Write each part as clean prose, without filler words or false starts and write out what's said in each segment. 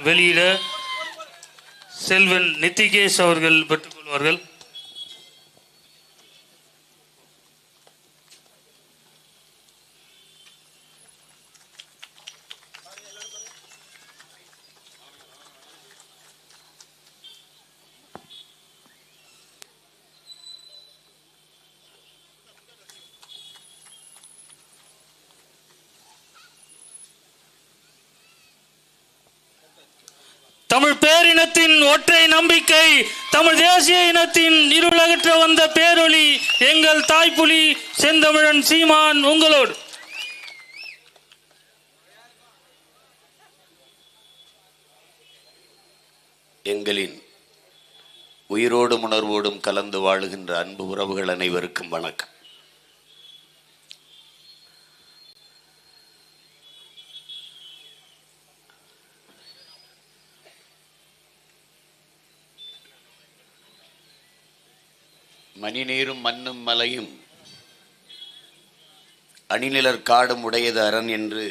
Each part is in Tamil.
வெளியிட செல்வன் நித்திகேஷ் அவர்கள் பெற்றுக்கொள்வார்கள். தமிழ் பேரினத்தின் ஒற்றை நம்பிக்கை, தமிழ் தேசிய இனத்தின் இருளகற்ற வந்த பேரொளி எங்கள் தாய்ப்புலி செந்தமிழன் சீமான் உங்களோடு. எங்களின் உயிரோடும் உணர்வோடும் கலந்து வாழுகின்ற அன்பு உறவுகள் அனைவருக்கும் வணக்கம். மணிநீரும் மண்ணும் மலையும் அணிநிலர் காடும் உடையது அரண் என்று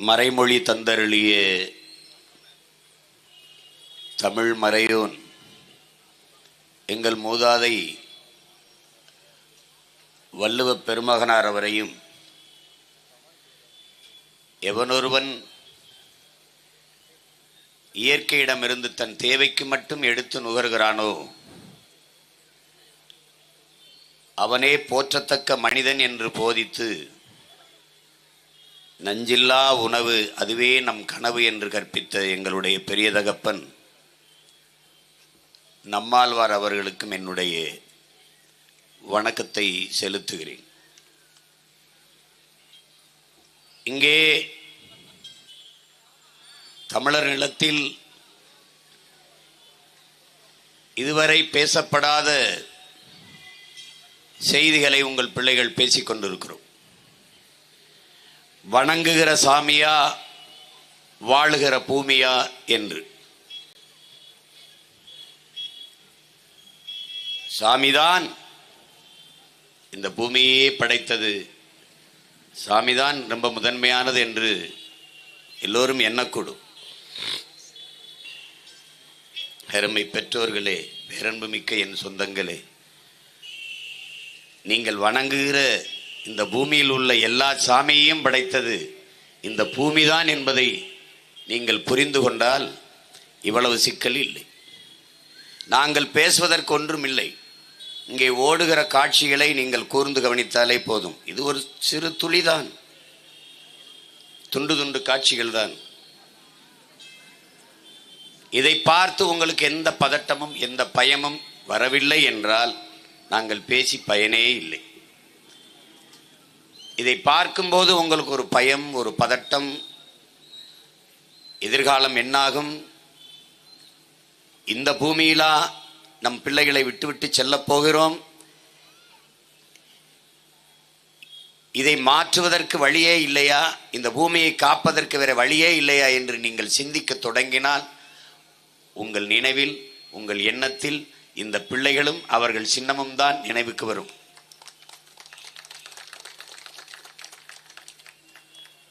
மறைமொழி தந்தருளிய தமிழ் மறையோன் எங்கள் மூதாதை வள்ளுவ பெருமகனார் அவரையும் எவனொருவன் இயற்கையிடமிருந்து தன் தேவைக்கு மட்டும் எடுத்து நுகர்கிறானோ அவனே போற்றத்தக்க மனிதன் என்று போதித்து நஞ்சில்லா உணவு அதுவே நம் கனவு என்று கற்பித்த எங்களுடைய பெரிய தகப்பன் நம்மாழ்வார் அவர்களுக்கும் என்னுடைய வணக்கத்தை செலுத்துகிறேன். இங்கே தமிழர் நிலத்தில் இதுவரை பேசப்படாத செய்திகளை உங்கள் பிள்ளைகள் பேசிக் கொண்டிருக்கிறோம். வணங்குகிற சாமியா வாழுகிற பூமியா என்று. சாமிதான் இந்த பூமியே படைத்தது, சாமிதான் ரொம்ப முதன்மையானது என்று எல்லோரும் எண்ணக்கூடும். அருமை பெற்றோர்களே, பேரன்புமிக்க என் சொந்தங்களே, நீங்கள் வணங்குகிற இந்த பூமியில் உள்ள எல்லா சாமியையும் படைத்தது இந்த பூமிதான் என்பதை நீங்கள் புரிந்து கொண்டால் இவ்வளவு சிக்கல் இல்லை. நாங்கள் பேசுவதற்கு ஒன்றும் இல்லை. இங்கே ஓடுகிற காட்சிகளை நீங்கள் கூர்ந்து கவனித்தாலே போதும். இது ஒரு சிறு துளிதான், துண்டு துண்டு காட்சிகள் தான். இதை பார்த்து உங்களுக்கு எந்த பதட்டமும் எந்த பயமும் வரவில்லை என்றால் நாங்கள் பேசி பயனே இல்லை. இதை பார்க்கும்போது உங்களுக்கு ஒரு பயம், ஒரு பதட்டம், எதிர்காலம் என்னாகும், இந்த பூமியிலா நம் பிள்ளைகளை விட்டுவிட்டு செல்லப் போகிறோம், இதை மாற்றுவதற்கு வழியே இல்லையா, இந்த பூமியை காப்பதற்கு வேற வழியே இல்லையா என்று நீங்கள் சிந்திக்க தொடங்கினால் உங்கள் நினைவில், உங்கள் எண்ணத்தில் இந்த பிள்ளைகளும் அவர்கள் சின்னமும் தான் நினைவுக்கு வரும்.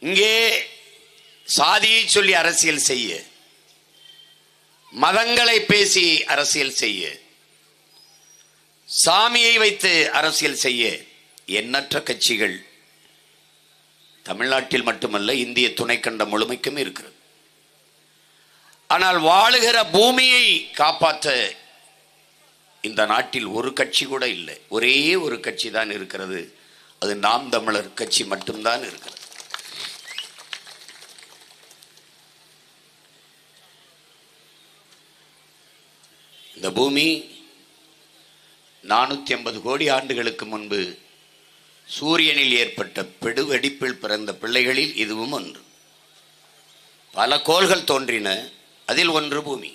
இங்கே சாதியை சொல்லி அரசியல் செய்ய, மதங்களை பேசி அரசியல் செய்ய, சாமியை வைத்து அரசியல் செய்ய எண்ணற்ற கட்சிகள் தமிழ்நாட்டில் மட்டுமல்ல இந்திய துணைக்கண்டம் முழுமைக்கும் இருக்கிறது. ஆனால் வாழுகிற பூமியை காப்பாற்ற இந்த நாட்டில் ஒரு கட்சி கூட இல்லை. ஒரே ஒரு கட்சி தான் இருக்கிறது, அது நாம் தமிழர் கட்சி மட்டும்தான் இருக்கிறது. இந்த பூமி 450 கோடி ஆண்டுகளுக்கு முன்பு சூரியனில் ஏற்பட்ட பெருவெடிப்பில் பிறந்த பிள்ளைகளில் இதுவும் ஒன்று. பல கோள்கள் தோன்றின, அதில் ஒன்று பூமி.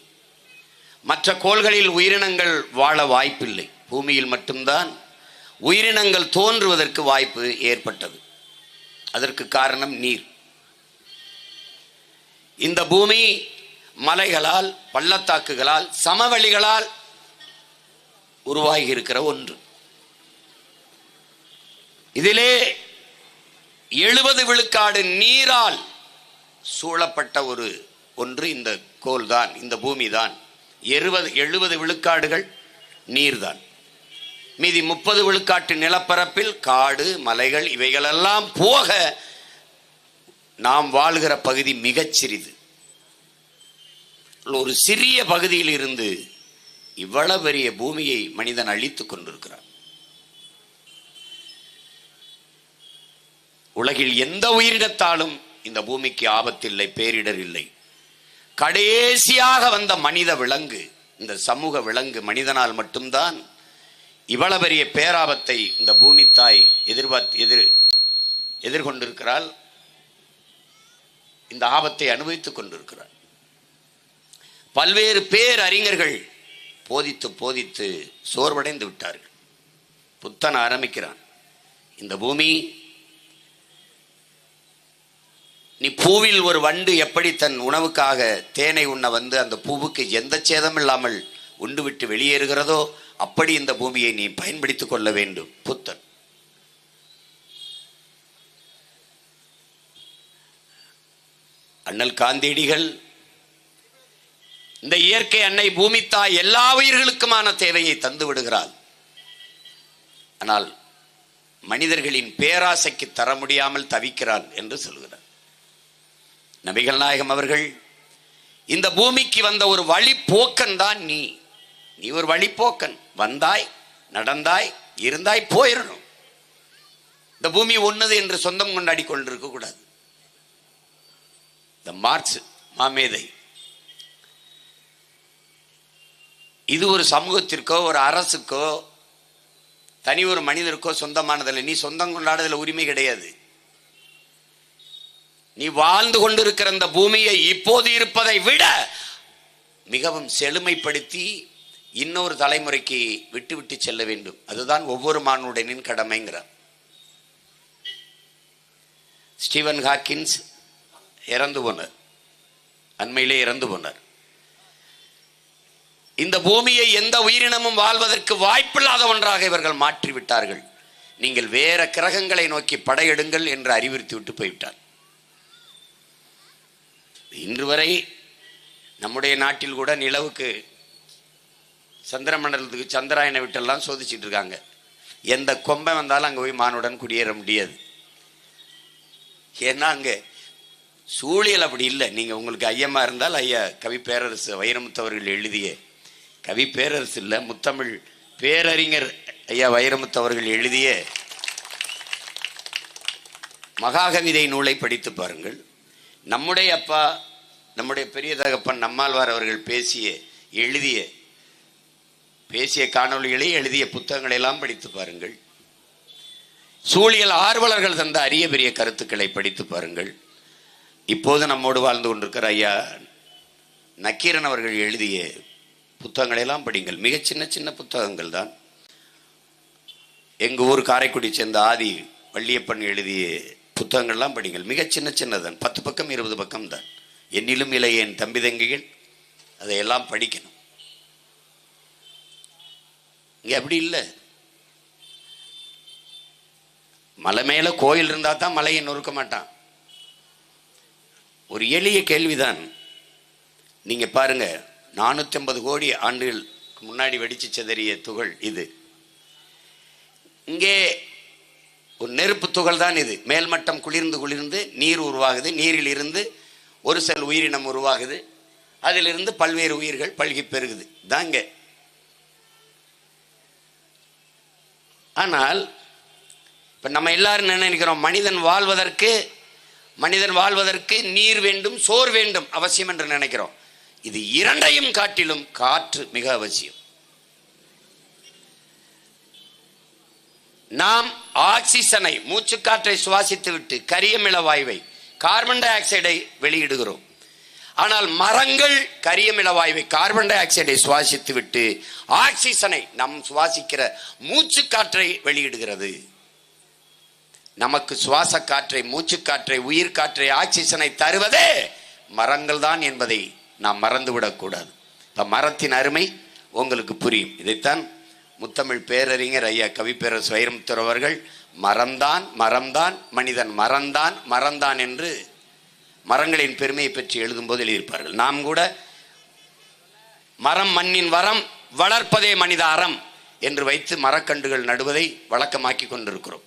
மற்ற கோள்களில் உயிரினங்கள் வாழ வாய்ப்பில்லை, பூமியில் மட்டும்தான் உயிரினங்கள் தோன்றுவதற்கு வாய்ப்பு ஏற்பட்டது. அதற்கு காரணம் நீர். இந்த பூமி மலைகளால், பள்ளத்தாக்குகளால், சமவெளிகளால் உருவாகி இருக்கிற ஒன்று. இதிலே 70 விழுக்காடு நீரால் சூழப்பட்ட ஒன்று இந்த கோல் தான், இந்த பூமி தான். 70 விழுக்காடுகள் நீர்தான். மீதி 30 விழுக்காட்டு நிலப்பரப்பில் காடு, மலைகள் இவைகளெல்லாம் போக நாம் வாழ்கிற பகுதி மிகச் சிறிது. ஒரு சிறிய பகுதியில் இருந்து இவ்வளவு பெரிய பூமியை மனிதன் அழித்துக் கொண்டிருக்கிறான். உலகில் எந்த உயிரினத்தாலும் இந்த பூமிக்கு ஆபத்தில்லை, பேரிடர் இல்லை. கடைசியாக வந்த மனித விலங்கு, இந்த சமூக விலங்கு மனிதனால் மட்டும்தான் இவ்வளவு பெரிய பேராபத்தை இந்த பூமி தாய் எதிர்கொண்டிருக்கிறாள். இந்த ஆபத்தை அனுபவித்துக் கொண்டிருக்கிறார். பல்வேறு பேரறிஞர்கள் போதித்து போதித்து சோர்வடைந்து விட்டார்கள். புத்தன் ஆரம்பிக்கிறான், இந்த பூமி, நீ பூவில் ஒரு வண்டு எப்படி தன் உணவுக்காக தேனை உண்ண வந்து அந்த பூவுக்கு எந்த சேதம் இல்லாமல் உண்டு விட்டு வெளியேறுகிறதோ அப்படி இந்த பூமியை நீ பயன்படுத்திக் கொள்ள வேண்டும். புத்தன். அண்ணல் காந்தியடிகள் இந்த இயற்கை அன்னை பூமி தாய் எல்லா உயிர்களுக்குமான தேவையை தந்து விடுகிறாள். ஆனால் மனிதர்களின் பேராசைக்கு தர முடியாமல் தவிக்கிறாள் என்று சொல்கிறார். நபிகள் நாயகம் அவர்கள் இந்த பூமிக்கு வந்த ஒரு வழிப்போக்கன் தான் நீ ஒரு வழிப்போக்கன். வந்தாய், நடந்தாய், இருந்தாய், போயிடணும். இந்த பூமி ஒன்னது என்று சொந்தம் கொண்டாடி கொண்டிருக்க கூடாது. இந்த மார்க்ஸ் மாமேதை இது ஒரு சமூகத்திற்கோ ஒரு அரசுக்கோ தனி ஒரு மனிதருக்கோ சொந்தமானதில்லை. நீ சொந்தம் கொண்டாடுறதுல உரிமை கிடையாது. நீ வாழ்ந்து கொண்டிருக்கிற இந்த பூமியை இப்போது இருப்பதை விட மிகவும் செழுமைப்படுத்தி இன்னொரு தலைமுறைக்கு விட்டு விட்டு செல்ல வேண்டும். அதுதான் ஒவ்வொரு மானுடனின் கடமைங்கிறார். ஸ்டீவன் ஹாக்கின்ஸ் இறந்து போனார், அண்மையிலே இறந்து போனார். இந்த பூமியை எந்த உயிரினமும் வாழ்வதற்கு வாய்ப்பில்லாத ஒன்றாக இவர்கள் மாற்றிவிட்டார்கள். நீங்கள் வேற கிரகங்களை நோக்கி படையெடுங்கள் என்று அறிவுறுத்தி விட்டு போய்விட்டார். இன்று வரை நம்முடைய நாட்டில் கூட நிலவுக்கு, சந்திர மண்டலத்துக்கு சந்திராயனை விட்டெல்லாம் சோதிச்சுட்டு இருக்காங்க. எந்த கொம்பை வந்தாலும் அங்கே போய் மானுடன் குடியேற முடியாது. ஏன்னா அங்கே சூழியல் அப்படி இல்லை. நீங்கள் உங்களுக்கு ஐயமா இருந்தால் ஐயா கவி பேரரசு வைரமுத்து அவர்கள் எழுதிய, கவி பேரரசு இல்லை, முத்தமிழ் பேரறிஞர் ஐயா வைரமுத்து அவர்கள் எழுதிய மகாகவிதை நூலை படித்து பாருங்கள். நம்முடைய அப்பா, நம்முடைய பெரிய தகப்பன் நம்மாழ்வார் அவர்கள் பேசிய காணொளிகளை எழுதிய புத்தகங்களை எல்லாம் படித்து பாருங்கள். சூழியல் ஆர்வலர்கள் தந்த அரிய பெரிய கருத்துக்களை படித்து பாருங்கள். இப்போது நம்மோடு வாழ்ந்து கொண்டிருக்கிற ஐயா நக்கீரன் அவர்கள் எழுதிய புத்தகங்களை எல்லாம் படிங்கள். மிக சின்ன சின்ன புத்தகங்கள் தான். எங்கள் ஊர் காரைக்குடி சேர்ந்த ஆதி வள்ளியப்பன் எழுதிய புத்தகங்கள்லாம் படிங்கள். மிக சின்ன சின்னதான், 10 பக்கம் 20 பக்கம் தான். என்னிலும் இல்லை என் தம்பி தங்கிகள் அதையெல்லாம் படிக்கணும். இங்கே அப்படி இல்லை. மலை மேல கோயில் இருந்தா தான் மலையை நொறுக்க மாட்டான். ஒரு எளிய கேள்விதான். நீங்க பாருங்க, 450 கோடி ஆண்டுகளுக்கு முன்னாடி வெடிச்சு சிதறிய துகள் இது. இங்கே ஒரு நெருப்பு துகள் தான் இது. மேல்மட்டம் குளிர்ந்து குளிர்ந்து நீர் உருவாகுது. நீரில் இருந்து ஒரு செல் உயிரினம் உருவாகுது. அதிலிருந்து பல்வேறு உயிர்கள் பல்கி பெருகுது தாங்க. ஆனால் இப்ப நம்ம எல்லாரும் என்ன நினைக்கிறோம்? மனிதன் வாழ்வதற்கு நீர் வேண்டும், சோறு வேண்டும் அவசியம் என்று நினைக்கிறோம். இது இரண்டையும் காட்டிலும் காற்று மிக அவசியம். நாம் ஆக்சிஜனை, மூச்சு காற்றை சுவாசித்து விட்டு கரியமில வாயுவை, கார்பன் டை ஆக்சைடை வெளியிடுகிறோம். ஆனால் மரங்கள் கரியமில வாயுவை, கார்பன் டை ஆக்சைடை சுவாசித்து விட்டு ஆக்சிஜனை, நம் சுவாசிக்கிற மூச்சு காற்றை வெளியிடுகிறது. நமக்கு சுவாச காற்றை, மூச்சு காற்றை, உயிர் காற்றை, ஆக்சிஜனை தருவதே மரங்கள் தான் என்பதை நாம் மறந்துவிடக் கூடாது. இப்ப மரத்தின் அருமை உங்களுக்கு புரியும். இதைத்தான் முத்தமிழ் பேரறிஞர் ஐயா கவி பேரரசு வைரமுத்து அவர்கள் மரம்தான் மரம்தான் மனிதன் மறந்தான் மறந்தான் என்று மரங்களின் பெருமையை பற்றி எழுதும்போது எழுதியிருப்பார்கள். நாம் கூட மரம் மண்ணின் வரம், வளர்ப்பதே மனித அறம் என்று வைத்து மரக்கன்றுகள் நடுவதை வழக்கமாக்கி கொண்டிருக்கிறோம்.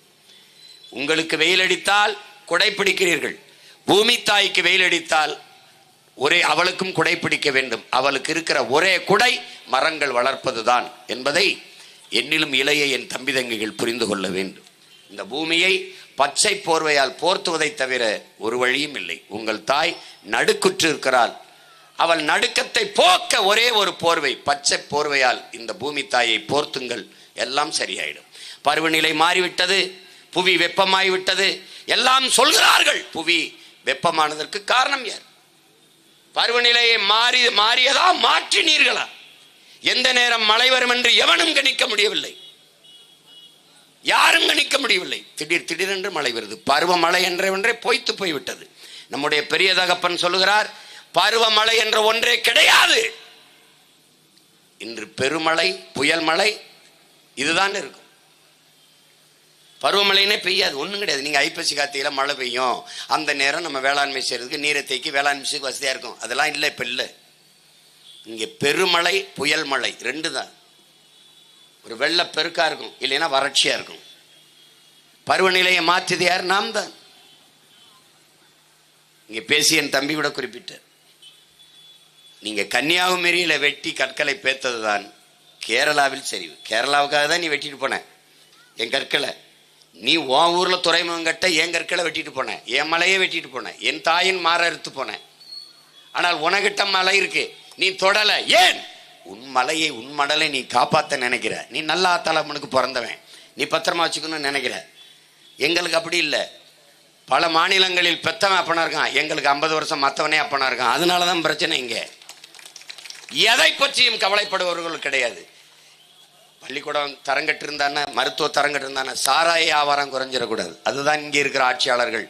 உங்களுக்கு வெயில் அடித்தால் குடை பிடிக்கிறீர்கள். பூமி தாய்க்கு வெயில் அடித்தால் அவளுக்கும் குடை பிடிக்க வேண்டும். அவளுக்கு இருக்கிற ஒரே குடை மரங்கள் வளர்ப்பதுதான் என்பதை என்னிலும் இளைய என் தம்பி தங்கைகள் புரிந்து கொள்ள வேண்டும். இந்த பூமியை பச்சை போர்வையால் போர்த்துவதை தவிர ஒரு வழியும் இல்லை. உங்கள் தாய் நடுக்குற்று இருக்கிறாள். அவள் நடுக்கத்தை போக்க ஒரே ஒரு போர்வை, பச்சை போர்வையால் இந்த பூமி தாயை போர்த்துங்கள், எல்லாம் சரியாயிடும். பருவநிலை மாறிவிட்டது, புவி வெப்பமாகிவிட்டது, எல்லாம் சொல்கிறார்கள். புவி வெப்பமானதற்கு காரணம் யார்? பருவநிலையை மாறியதா, மாற்றினீர்களா? எந்த நேரம் மழை வரும் என்று எவனும் கணிக்க முடியவில்லை, யாரும் கணிக்க முடியவில்லை. திடீரென்று மழை வருது. பருவமழை என்றே பொய்த்து போய்விட்டது. நம்முடைய பெரிய தகப்பன் சொல்லுகிறார், பருவமழை என்ற ஒன்றே கிடையாது. இன்று பெருமழை, புயல் மழை இதுதான் இருக்கும். பருவமழைனே பெய்யாது, ஒன்றும் கிடையாது. நீங்கள் ஐப்பசி கார்த்திகையில மழை பெய்யும், அந்த நேரம் நம்ம வேளாண்மை செய்யறதுக்கு நீரை தேக்கி வேளாண்மை செய்ய வசதியாக இருக்கும். அதெல்லாம் இல்லை, இப்போ இல்லை. இங்கே பெருமழை, புயல் மழை ரெண்டு தான். ஒரு வெள்ள பெருக்கா இருக்கும், இல்லைன்னா வறட்சியா இருக்கும். பருவநிலையை மாற்றியது யார்? நாம் தான். இங்கே பேசி என் தம்பி கூட குறிப்பிட்டார், நீங்க கன்னியாகுமரியில வெட்டி கற்களை பேத்தது தான் கேரளாவில் சரிவு. கேரளாவுக்காக தான் நீ வெட்டிட்டு போன என் கற்களை. நீ உன் ஊர்ல துறைமுகம் கட்ட என் கற்களை வெட்டிட்டு போன, என் மலையை வெட்டிட்டு போன, என் தாயின் மாற அறுத்து போன. ஆனால் உனகிட்ட மலை இருக்கு, நீ தொடல. ஏன்? உன் மலையை, உன் மடலை நீ காப்பாற்ற நினைக்கிற. நீ நல்ல ஆத்தாளம்மனுக்கு பிறந்தவன், நீ பத்திரமா வச்சுக்கணும்னு நினைக்கிற. எங்களுக்கு அப்படி இல்லை. பல மாநிலங்களில் பெத்தவன் அப்பனா இருக்கான், எங்களுக்கு 50 வருஷம் மற்றவனே அப்பனா இருக்கான். அதனாலதான் பிரச்சனை. இங்க எதை பற்றியும் கவலைப்படுபவர்கள் கிடையாது. பள்ளிக்கூடம் தரங்கட்டு இருந்தானே, மருத்துவ தரங்கட்டு இருந்தானே, சாராய வியாபாரம் குறைஞ்சிடக்கூடாது. அதுதான் இங்கே இருக்கிற ஆட்சியாளர்கள்.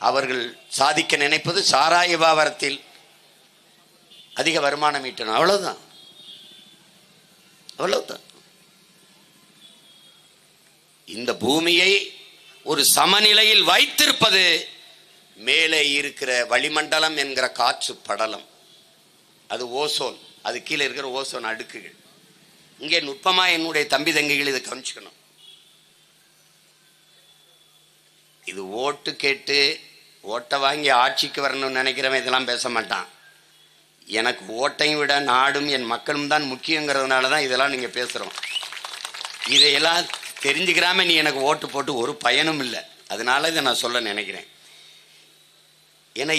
அவர்கள் சாதிக்க நினைப்பது சாராய வியாபாரத்தில் அதிக வருமானம் ஈட்டணும். அவ்வளவுதான், அவ்வளவுதான். இந்த பூமியை ஒரு சமநிலையில் வைத்திருப்பது மேலே இருக்கிற வளிமண்டலம் என்கிற காற்று படலம், அது ஓசோன், அது கீழே இருக்கிற ஓசோன் அடுக்குகள். இங்கே நுட்பமா என்னுடைய தம்பி தங்கைகள் இதை கவனிச்சுக்கணும். இது ஓட்டு கேட்டு ஓட்டை வாங்கி ஆட்சிக்கு வரணும்னு நினைக்கிறவன் இதெல்லாம் பேச மாட்டான். எனக்கு ஓட்டையும் விட நாடும் என் மக்களும் தான் முக்கியங்கிறதுனால தான் இதெல்லாம் நீங்க பேசுறோம். இதையெல்லாம் தெரிஞ்சுக்கிறாம நீ எனக்கு ஓட்டு போட்டு ஒரு பயனும் இல்லை. அதனால இதை நான் சொல்ல நினைக்கிறேன். ஏன்னா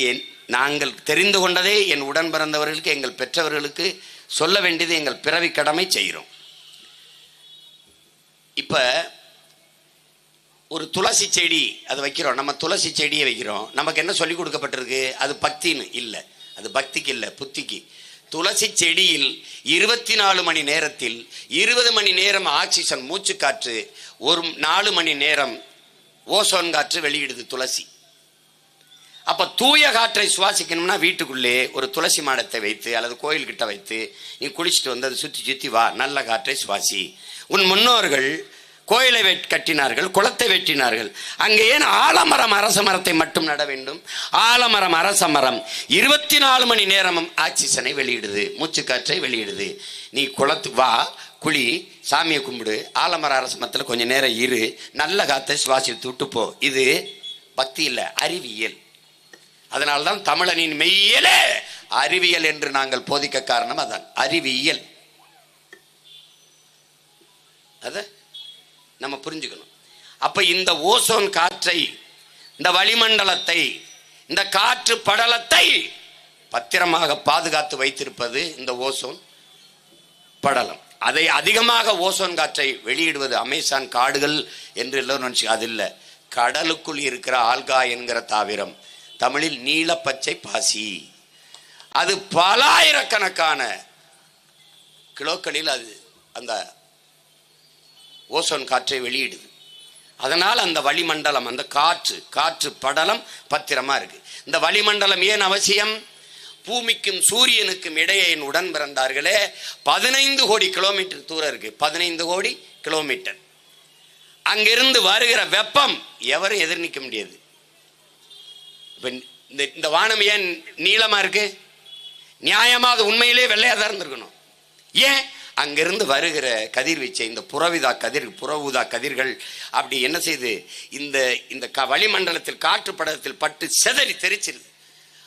நாங்கள் தெரிந்து கொண்டதே என் உடன் பிறந்தவர்களுக்கு, எங்கள் பெற்றவர்களுக்கு சொல்ல வேண்டியது எங்கள் பிறவி கடமை செய்கிறோம். இப்ப ஒரு துளசி செடி அதை வைக்கிறோம், நம்ம துளசி செடியை வைக்கிறோம். நமக்கு என்ன சொல்லி கொடுக்கப்பட்டிருக்கு? அது பக்தின்னு இல்லை, அது பக்திக்கு இல்லை, புத்திக்கு. துளசி செடியில் 24 மணி நேரத்தில் 20 மணி நேரம் ஆக்சிஜன் மூச்சு காற்று, ஒரு 4 மணி நேரம் ஓசோன் காற்று வெளியிடுது துளசி. அப்ப தூய காற்றை சுவாசிக்கணும்னா வீட்டுக்குள்ளே ஒரு துளசி மாடத்தை வைத்து அல்லது கோயில்கிட்ட வைத்து நீ குளிச்சுட்டு வந்து அதை சுற்றி சுற்றி வா, நல்ல காற்றை சுவாசி. உன் முன்னோர்கள் கோயிலை கட்டினார்கள், குளத்தை வெட்டினார்கள். அங்கே ஏன் ஆலமரம் அரச மரத்தை மட்டும் நட வேண்டும்? ஆலமரம் அரச மரம் 24 மணி நேரமும் ஆக்சிஜனை வெளியிடுது, மூச்சு காற்றை வெளியிடுது. நீ குளத்து வா, குழி, சாமியை கும்பிடு, ஆலமர அரச மரத்தில் கொஞ்ச நேரம் இரு, நல்ல காற்றை சுவாசித்து விட்டு போ. இது பக்தி இல்லை, அறிவியல். அதனால்தான் தமிழனின் மெய்யலே அறிவியல் என்று நாங்கள் போதிக்க காரணம் அதான், அறிவியல். அத நம்ம புரிஞ்சுக்கணும். அப்ப இந்த ஓசோன் காற்றை, இந்த வளிமண்டலத்தை, இந்த காற்று படலத்தை பத்திரமாக பாதுகாத்து வைத்திருப்பது இந்த ஓசோன் படலம். அதை அதிகமாக ஓசோன் காற்றை வெளியிடுவது அமேசான் காடுகள் என்று எல்லோரும் நினைச்சு, அது இல்லை, கடலுக்குள் இருக்கிற ஆல்கா என்கிற தாவரம், தமிழில் நீல பச்சை பாசி. அது பல ஆயிரக்கணக்கான கிலோக்களில் அது அந்த ஓசோன் காற்றை வெளியிடுது. அதனால் அந்த வளிமண்டலம், அந்த காற்று படலம் பத்திரமா இருக்கு. இந்த வளிமண்டலம் ஏன் அவசியம்? பூமிக்கும் சூரியனுக்கும் இடையே என் உடன் பிறந்தார்களே 15 கோடி கிலோமீட்டர் தூரம் இருக்கு. 15 கோடி கிலோமீட்டர். அங்கிருந்து வருகிற வெப்பம் எவரும் எதிர்நிற்க முடியாது. இப்ப இந்த வானம் ஏன் நீளமா இருக்கு? நியாயமா அது உண்மையிலே வெள்ளையா தான் இருந்திருக்கணும். ஏன்? அங்கிருந்து வருகிற கதிர்வீச்சை இந்த புற ஊதா கதிர்கள் அப்படி என்ன செய்து இந்த வளிமண்டலத்தில் காற்று படலத்தில் பட்டு செதறி தெரிச்சிருது.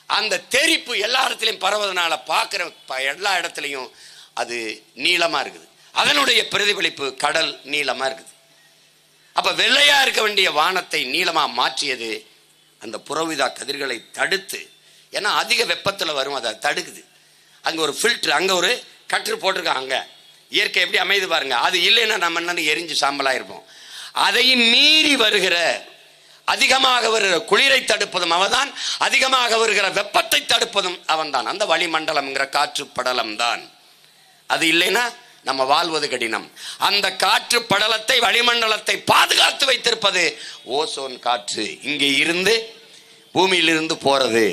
அந்த தெரிப்பு எல்லா இடத்துலையும் பரவதனால பார்க்குற எல்லா இடத்துலையும் அது நீளமா இருக்குது. அதனுடைய பிரதிபலிப்பு கடல் நீளமா இருக்குது. அப்ப வெள்ளையா இருக்க வேண்டிய வானத்தை நீளமா மாற்றியது அந்த புறவிதா கதிர்களை தடுத்து. ஏன்னா அதிக வெப்பத்தில் வரும், அதை தடுக்குது. அங்க ஒரு ஃபில்டர், அங்க ஒரு கற்று போட்டிருக்காங்க. இயற்கை எப்படி அமைது பாருங்க. அது இல்லைன்னா நம்ம என்ன எரிஞ்சு சாம்பலா இருப்போம். அதையும் மீறி வருகிற அதிகமாக வருகிற குளிரை தடுப்பதும் அவன்தான், அதிகமாக வருகிற வெப்பத்தை தடுப்பதும் அவன்தான். அந்த வளிமண்டலம்ங்கிற காற்று படலம் தான். அது இல்லைன்னா நம்ம வாழ்வது கடினம். அந்த காற்று படலத்தை வளிமண்டலத்தை பாதுகாத்து வைத்திருப்பது ஓசோன் காற்று. இங்கே இருந்து பூமியிலிருந்து போறது.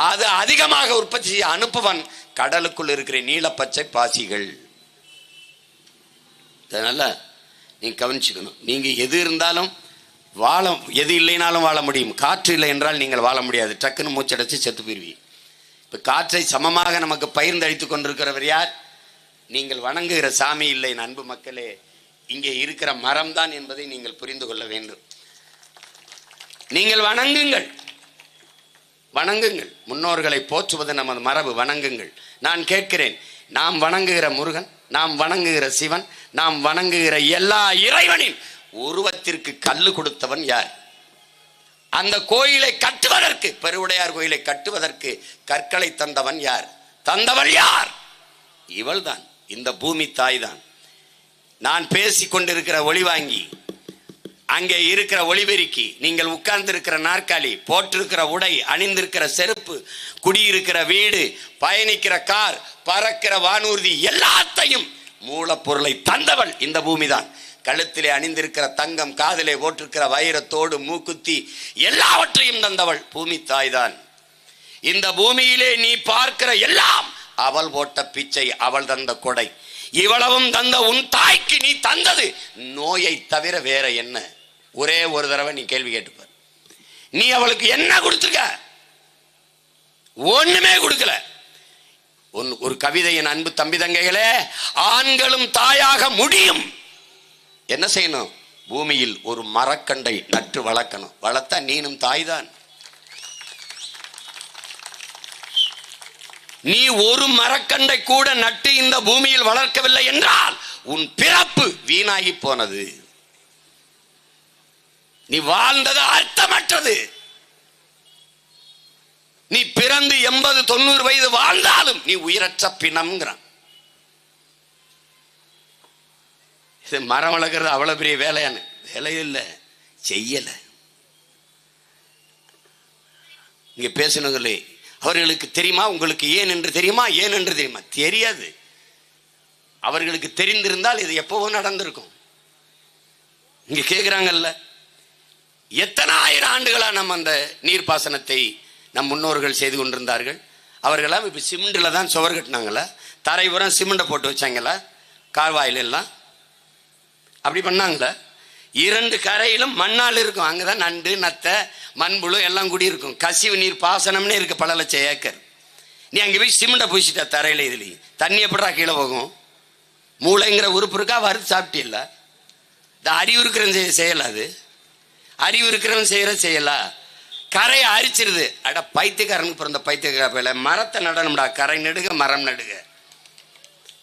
அது அதிகமாக உற்பத்தி செய்ய அனுப்புவன் கடலுக்குள் இருக்கிற நீலப்பச்சை பாசிகள். அதனால நீங்க கவனிச்சுக்கணும். நீங்க எது இருந்தாலும் எது இல்லைனாலும் வாழ முடியும். காற்று இல்லை என்றால் நீங்கள் வாழ முடியாது. டக்குன்னு மூச்சடைச்சு செத்து போயிருவீங்க. இப்ப காற்றை சமமாக நமக்கு பகிர்ந்தளித்து கொண்டிருக்கிறவர் யார்? நீங்கள் வணங்குகிற சாமி இல்லை. அன்பு மக்களே, இங்கே இருக்கிற மரம் தான் என்பதை நீங்கள் புரிந்து கொள்ள வேண்டும். நீங்கள் வணங்குங்கள். முன்னோர்களை போற்றுவது நமது மரபு. வணங்குங்கள். நான் கேட்கிறேன், நாம் வணங்குகிற முருகன், நாம் வணங்குகிற சிவன், நாம் வணங்குகிற எல்லா இறைவனின் உருவத்திற்கு கல்லு கொடுத்தவன் யார்? அந்த கோயிலை கட்டுவதற்கு, பெருவுடையார் கோயிலை கட்டுவதற்கு கற்களை தந்தவன் யார்? தந்தவள் யார்? இவள் தான். இந்த பூமி தாய் தான். நான் பேசிக் கொண்டிருக்கிற ஒளிவாங்கி, அங்கே இருக்கிற ஒளிபெருக்கி, நீங்கள் உட்கார்ந்து இருக்கிற நாற்காலி, போட்டிருக்கிற உடை, அணிந்திருக்கிற செருப்பு, குடியிருக்கிற வீடு, பயணிக்கிற கார், பறக்கிற வானூர்தி, எல்லாத்தையும் மூலப்பொருளை தந்தவள் இந்த பூமி தான். கழுத்திலே அணிந்திருக்கிற தங்கம், காதிலே போட்டிருக்கிற வைரத்தோடு மூக்குத்தி, எல்லாவற்றையும் தந்தவள் பூமி தாய் தான். இந்த பூமியிலே நீ பார்க்கிற எல்லாம் அவள் போட்ட பிச்சை, அவள் தந்த கொடை. இவ்வளவும் தந்த உன் தாய்க்கு நீ தந்தது நோயை தவிர வேற என்ன? ஒரே ஒரு தடவை நீ கேள்வி கேட்டுப்பார். நீ அவளுக்கு என்ன கொடுத்துருக்க? ஒண்ணுமே கொடுக்கல. ஒரு கவிதையின் அன்பு தம்பி தங்கைகளே, ஆண்களும் தாயாக முடியும். என்ன செய்யணும்? பூமியில் ஒரு மரக்கண்டை நட்டு வளர்க்கணும். வளர்த்தா நீனும் தாய்தான். நீ ஒரு மரக்கண்டை கூட நட்டு இந்த பூமியில் வளர்க்கவில்லை என்றால் உன் பிறப்பு வீணாகி போனது. நீ வாழ்ந்தது அர்த்தமற்றது. நீ பிறந்து 80-90 வயது வாழ்ந்தாலும் நீ உயிரற்ற பிணம்ங்கிறான். இது மரம் வளர்க்கறது அவ்வளவு பெரிய வேலையான வேலை இல்லை, செய்யல. இங்க பேசினங்களே, அவர்களுக்கு தெரியுமா? உங்களுக்கு ஏன் என்று தெரியுமா? ஏன் என்று தெரியுமா? தெரியாது. அவர்களுக்கு தெரிந்திருந்தால் இது எப்பவோ நடந்திருக்கும். இங்க கேட்கிறாங்கல்ல, எத்தனை ஆயிரம் ஆண்டுகளா நம்ம அந்த நீர்ப்பாசனத்தை நம் முன்னோர்கள் செய்து கொண்டிருந்தார்கள். அவர்களாம் இப்ப சிமெண்ட்ல தான் சுவர் கட்டினாங்களா? தரைபுறம் சிமெண்ட்டை போட்டு வச்சாங்களா? கால்வாயில எல்லாம் அப்படி பண்ணாங்களா? 2 கரையிலும் மண்ணால் இருக்கும். அங்கதான் நண்டு, நத்தை, மண்புழு எல்லாம் கூடி இருக்கும். கசிவு நீர் பாசனம்னே இருக்கு, பல லட்சம் ஏக்கர். நீ அங்கே போய் சிமெண்ட்டை பூசிட்ட தரையில. இதுலையும் தண்ணி எப்படா கீழே போகும்? மூளைங்கிற உறுப்பு இருக்கா? வறுத்து சாப்பிட்டில்ல? இந்த அறிவு இருக்கிறவன் செய்யல. அது அறிவு இருக்கிறவன் செய்யலா? கரையை அரிச்சிருது. அட பைத்தியக்காரனுக்கு பிறந்த பைத்தியக்கார, மரத்தை நடணும்டா. கரை நெடுக மரம் நடுக,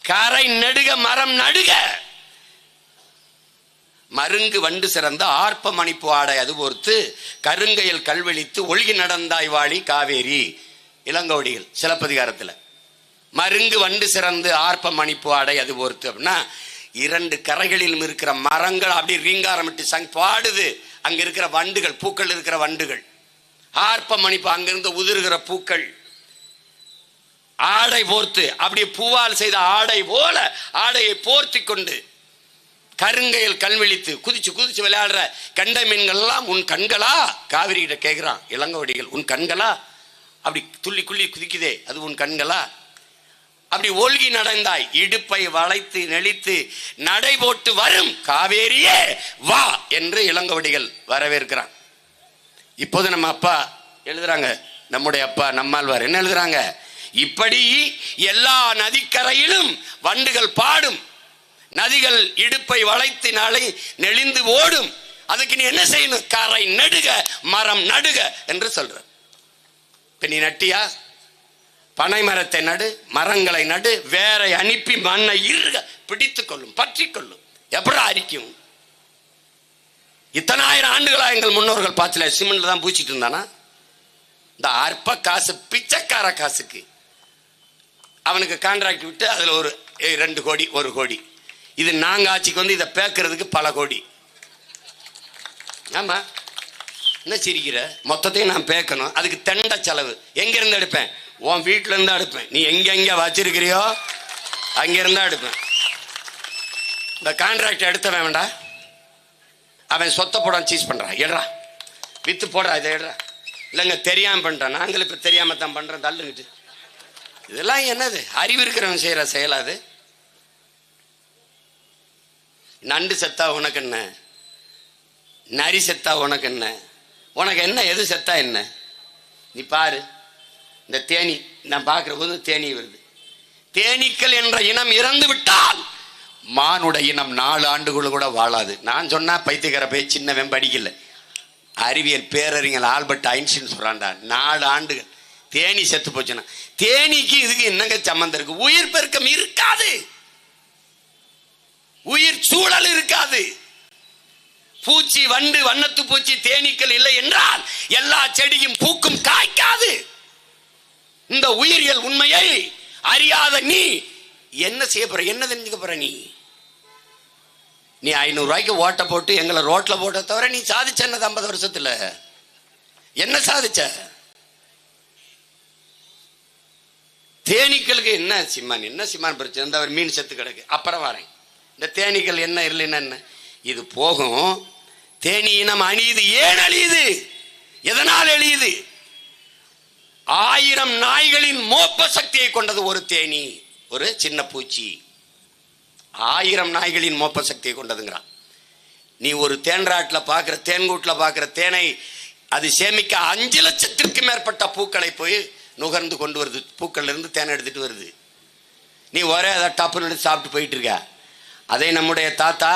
கரை நெடுக மரம் நடுக. மருங்கு வண்டு சிறந்த ஆர்ப்ப மணிப்பு ஆடை அது பொறுத்து கருங்கையில் கல்வெளித்து ஒழுகி நடந்தாய் வாழி காவேரி. இளங்கோடிகள் சிலப்பதிகாரத்துல. மருங்கு வண்டு சிறந்து ஆர்ப்ப மணிப்பு ஆடை அது பொறுத்து அப்படின்னா 2 கரைகளிலும் இருக்கிற மரங்கள் அப்படி ரீங்காரமிட்டு பாடுது. அங்க இருக்கிற வண்டுகள், பூக்கள் இருக்கிற வண்டுகள் ஆர்ப்ப மணிப்பு, அங்கிருந்து உதிர்கிற பூக்கள் ஆடை போர்த்து, அப்படி பூவால் செய்த ஆடை போல ஆடையை போர்த்தி கொண்டு கருங்கையில் கல்வெளித்து குதிச்சு குதிச்சு விளையாடுற கண்டை மீன்கள் எல்லாம் உன் கண்களா? காவிரி கிட்ட கேட்கிறான் இளங்கோடிகள். உன் கண்களா? அப்படி துள்ளி குள்ளி குதிக்குதே, அது உன் கண்களா? அப்படி ஒல்கி நடந்தாய், இடுப்பை வளைத்து நெளித்து நடை போட்டு வரும் காவேரியே வா என்று இளங்கோடிகள் வரவேற்கிறான். இப்போது நம்ம அப்பா எழுதுறாங்க, நம்முடைய அப்பா நம்மாழ்வார் என்ன எழுதுறாங்க? இப்படி எல்லா நதிக்கரையிலும் வண்டுகள் பாடும், நதிகள் இடுப்பை வளைத்து நாளை நெளிந்து ஓடும், அதுக்கு நீ என்ன செய்யணும்? கரை நடுக, மரம் நடுக என்று சொல்ற. இப்ப நீ நட்டியா? பனை மரத்தை நடு, மரங்களை நடு, வேற அனுப்பி மண்ணை இருக பிடித்துக் கொள்ளும், பற்றி கொள்ளும். எப்படி அரிக்கும்? இத்தனை ஆயிரம் ஆண்டுகளா எங்கள் முன்னோர்கள் பாத்துல சிமெண்ட்ல தான் பூச்சிட்டு இருந்தானா? இந்த அற்ப காசு, பிச்சைக்கார காசுக்கு அவனுக்கு கான்ட்ராக்ட் விட்டு அதுல ஒரு 2 கோடி 1 கோடி. இது நாங்க ஆட்சிக்கு வந்து இதை பேக்கிறதுக்கு பல கோடி. ஆமா, என்ன சிரிக்கிற? மொத்தத்தையும் நான் பேக்கணும், அதுக்கு தெண்ட செலவு. எங்க இருந்து எடுப்பேன்? உன் வீட்டுல இருந்து எடுப்பேன். நீ எங்க வச்சிருக்கிறியோ அங்க இருந்தா எடுப்பேன். இந்த கான்ட்ராக்ட் எடுத்தவன் வேண்டா, அவன் சொத்த போட சீஸ் பண்றான். எடுறா, வித்து போடுறா, இதை எடுறா. இல்லைங்க தெரியாம பண்ணிட்டான், நாங்களும் இப்ப தெரியாம தான் பண்றோம், தள்ளுங்கிட்டு. இதெல்லாம் என்னது? அறிவு இருக்கிறவன் செய்யற செயலாது. நண்டு செத்தா உனக்கு என்ன? நரி செத்தா உனக்கு என்ன? உனக்கு என்ன? எது செத்தா என்ன? நீ பாரு, இந்த தேனி நான் பார்க்கிற போது தேனி வருது. தேனீக்கள் என்ற இனம் இறந்து விட்டால் மானுட இனம் 4 ஆண்டுகள் கூட வாழாது. நான் சொன்னா பைத்தியக்கார போய் சின்னவன் படிக்கல, அறிவியல் பேரறிஞர் ஆல்பர்ட் ஐன்ஸ்டீன் சொல்றான்டா, 4 ஆண்டுகள். தேனி செத்து போச்சுன்னா தேனிக்கு இதுக்கு என்னங்க சம்பந்தம் இருக்கு? உயிர் பெருக்கம் இருக்காது, உயிர் சூழல் இருக்காது. பூச்சி, வண்டு, வண்ணத்து பூச்சி, தேனீக்கள் இல்லை என்றால் எல்லா செடியும் பூக்கும், காய்க்காது. இந்த உயிரியல் உண்மையை அறியாத நீ என்ன செய்ய போற? என்ன தெரிஞ்சுக்க போற? நீ 500 ரூபாய்க்கு ஓட்ட போட்டு எங்களை ரோட்ல போட்ட தவிர நீ சாதிச்ச என்னது? 50 வருஷத்துல என்ன சாதிச்ச? தேனீக்களுக்கு என்ன சிம்மான், என்ன சிம்மான் பிரச்சனை? இந்த மீன் செத்து கிடக்கு, அப்புறம் வரேன். இந்த தேனீக்கள் என்ன இல்லைன்னா என்ன? இது போகும். தேனி இனம் அழியுது. ஏன் அழியுது? எதனால் அழியுது? 1000 நாய்களின் மோப்ப சக்தியை கொண்டது ஒரு தேனி, ஒரு சின்ன பூச்சி. 1000 நாய்களின் மோப்ப சக்தியை கொண்டதுங்கிறான். நீ ஒரு தேன்றாட்டில் பார்க்குற, தேன்கூட்டில் பார்க்குற தேனை அது சேமிக்க 5 லட்சத்திற்கு மேற்பட்ட பூக்களை போய் நுகர்ந்து கொண்டு வருது. பூக்கள்ல இருந்து தேனை எடுத்துட்டு வருது. நீ ஒரே அதை டப்புன்னு சாப்பிட்டு போயிட்டு இருக்க. அதே நம்முடைய தாத்தா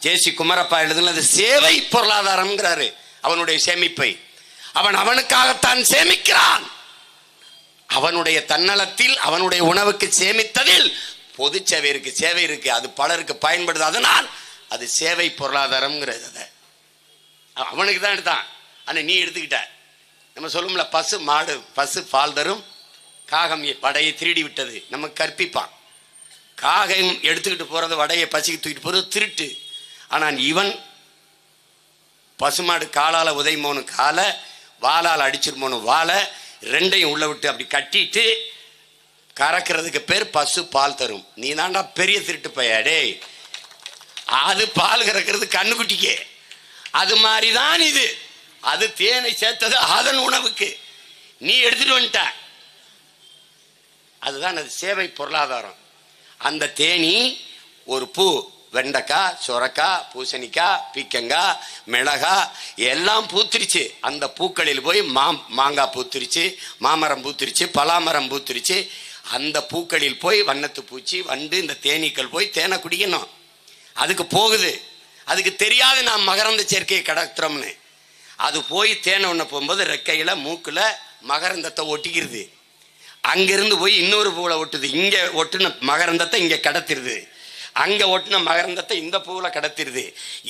ஜேசி குமரப்பா எழுதுனது சேவை பொருளாதாரம்ங்கிறாரு. அவனுடைய சேமிப்பை அவன் அவனுக்காகத்தான் சேமிக்கிறான். அவனுடைய தன்னலத்தில் அவனுடைய உணவுக்கு சேமித்ததில் பொது சேவை இருக்கு, சேவை இருக்கு, அது பலருக்கு பயன்படுது. அதனால் அது சேவை பொருளாதாரம்ங்கிறது. அவனுக்கு தான் எடுத்தான். ஆனா நீ எடுத்துக்கிட்ட. நம்ம சொல்லும்ல, பசு மாடு, பசு பால் தரும், காகம் வடையை திருடி விட்டது. நமக்கு கற்பிப்பான். காகம் எடுத்துக்கிட்டு போறது, வடையை பசிக்கு தூக்கிட்டு போறது திருட்டு. ஆனால் இவன் பசுமாடு காலால உதைமோனு காலை, வாளால் அடிச்சிருமோனு வாழை, 2ஐயும் உள்ள விட்டு அப்படி கட்டிட்டு கறக்கிறதுக்கு பேர் பசு பால் தரும். நீ தாண்டா பெரிய திருட்டு பையாடே. அது பால் கறக்கிறது கண்ணுக்குட்டிக்கே. அது மாதிரிதான் இது. அது தேனை சேர்த்தது அதன் உணவுக்கு. நீ எடுத்துட்டு வந்துட்ட. அதுதான் அது சேவை பொருளாதாரம். அந்த தேனி ஒரு பூ, வெண்டைக்காய், சொரக்காய், பூசணிக்காய், பீக்கங்காய், மிளகா எல்லாம் பூத்திருச்சு. அந்த பூக்களில் போய் மாங்காய் பூத்திருச்சு, மாமரம் பூத்திருச்சு, பலாமரம் பூத்திருச்சு. அந்த பூக்களில் போய் வண்ணத்து பூச்சி, வண்டு, இந்த தேனீக்கள் போய் தேனை குடிக்கணும். அதுக்கு போகுது. அதுக்கு தெரியாது நாம் மகரந்த சேர்க்கையை கடத்துறோம்னு. அது போய் தேனை ஒண்ண போகும்போது ரெக்கையில மூக்குல மகரந்தத்தை ஒட்டிக்கிறது. அங்கிருந்து போய் இன்னொரு பூவில் ஒட்டுது. இங்க ஒட்டுன மகரந்தத்தை இங்க கடத்திடுது. அங்க ஒட்டின மகரந்தத்தை இந்த பூவுல கடத்திடுது.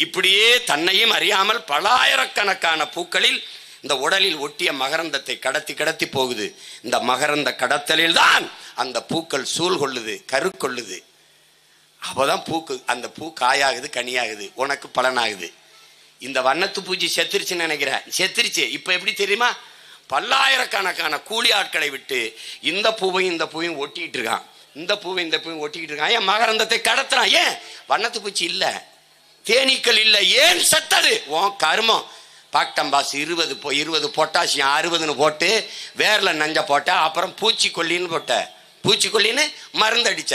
இப்படியே தன்னையும் அறியாமல் பல ஆயிரக்கணக்கான பூக்களில் இந்த உடலில் ஒட்டிய மகரந்தத்தை கடத்தி கடத்தி போகுது. இந்த மகரந்த கடத்தலில் தான் அந்த பூக்கள் சூழ் கொள்ளுது, கரு கொள்ளுது. அப்போதான் பூக்கு, அந்த பூ காயாகுது, கனியாகுது, உனக்கு பலனாகுது. இந்த வண்ணத்து பூச்சி செத்துருச்சுன்னு நினைக்கிறேன். செத்துருச்சு. இப்ப எப்படி தெரியுமா? பல்லாயிரக்கணக்கான கூலி ஆட்களை விட்டு இந்த பூவையும் இந்த பூவையும் ஒட்டிக்கிட்டு இருக்கான். இந்த பூவை இந்த பூவை ஒட்டிக்கிட்டு இருக்கான். ஏன் மகரந்தத்தை கடத்துறான்? ஏன்? வண்ணத்து பூச்சி இல்ல, தேனீக்கள் இல்ல. ஏன் செத்தது? உன் கருமம். பாக்டம்பாஸ் 20 பொட்டாசியம் 60ன்னு போட்டு வேர்ல நஞ்ச போட்ட, அப்புறம் பூச்சிக்கொல்லின்னு போட்ட, பூச்சிக்கொல்லின்னு மருந்து அடிச்ச.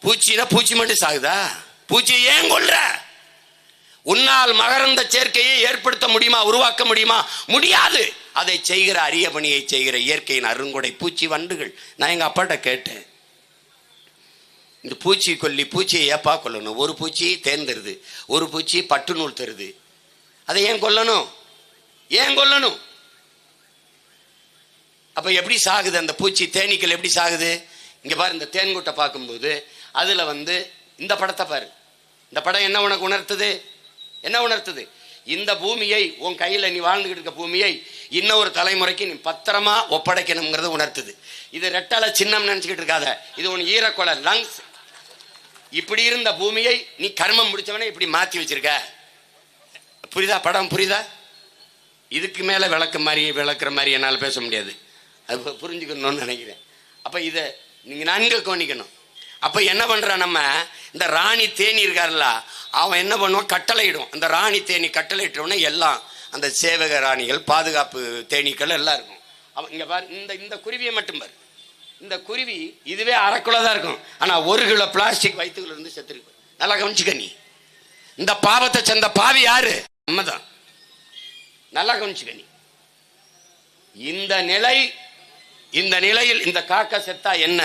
பூச்சினா பூச்சி மட்டும் சாகுதா? பூச்சி ஏன் கொல்ற? உன்னால் மகரந்த சேர்க்கையை ஏற்படுத்த முடியுமா, உருவாக்க முடியுமா? முடியாது. அதை செய்கிற அரிய பணியை செய்கிற இயற்கையின் அருங்கொடை பூச்சி வண்டுகள். நான் எங்கள் அப்பாட்ட கேட்டேன், இந்த பூச்சி பூச்சியை ஏப்பா கொல்லணும்? ஒரு பூச்சி தேன் தருது, ஒரு பூச்சி பட்டு நூல் தருது, அதை ஏன் கொல்லணும்? ஏன் கொல்லணும்? அப்ப எப்படி சாகுது அந்த பூச்சி? தேனீக்கள் எப்படி சாகுது? இங்க பாரு, இந்த தேன்கூட்டை பார்க்கும்போது அதுல இந்த படத்தை பாரு. இந்த படம் என்ன உனக்கு உணர்த்துது? என்ன உணர்த்துது? இந்த பூமியை, உன் கையில நீ வாழ்ந்துகிட்டு இருக்க பூமியை இன்னொரு தலைமுறைக்கு நீ பத்திரமா ஒப்படைக்கணுங்கிறத உணர்த்துது. இது ரெட்டலை சின்னம் நினைச்சுக்கிட்டு இருக்காத, இது உன் ஈரக்கொலை லங்ஸ். இப்படி இருந்த பூமியை நீ கர்மம் முடிச்சவனே இப்படி மாத்தி வச்சிருக்க. புரியுதா? படம் புரியுதா? இதுக்கு மேல விளக்குற மாதிரி என்னால் பேச முடியாது, அது புரிஞ்சுக்கணும்னு நினைக்கிறேன். அப்ப இதை நீங்க நன்கு கவனிக்கணும். அப்ப என்ன பண்ற, நம்ம இந்த ராணி தேனி இருக்காருல்ல, அவன் என்ன பண்ணுவான், கட்டளையிடும். அந்த ராணி தேனி கட்டளையிட்டவனே எல்லாம் அந்த சேவக ராணிகள், பாதுகாப்பு தேனீக்கள் எல்லாம் இருக்கும். அவன் இங்க பாரு, இந்த குருவியை மட்டும் பாரு. இந்த குருவி இதுவே அரைக்குள்ள தான் இருக்கும், ஆனா 1 கிலோ பிளாஸ்டிக் வயிற்றுக்குள்ள இருந்து செத்துருக்கு. நல்லா கவனிச்சுக்க. நீ இந்த பாவத்தை சேர்ந்த பாவி யாரு? நம்ம தான். நல்லா கவனிச்சுக்க. நீ இந்த நிலையில் இந்த காக்கா செத்தா என்ன?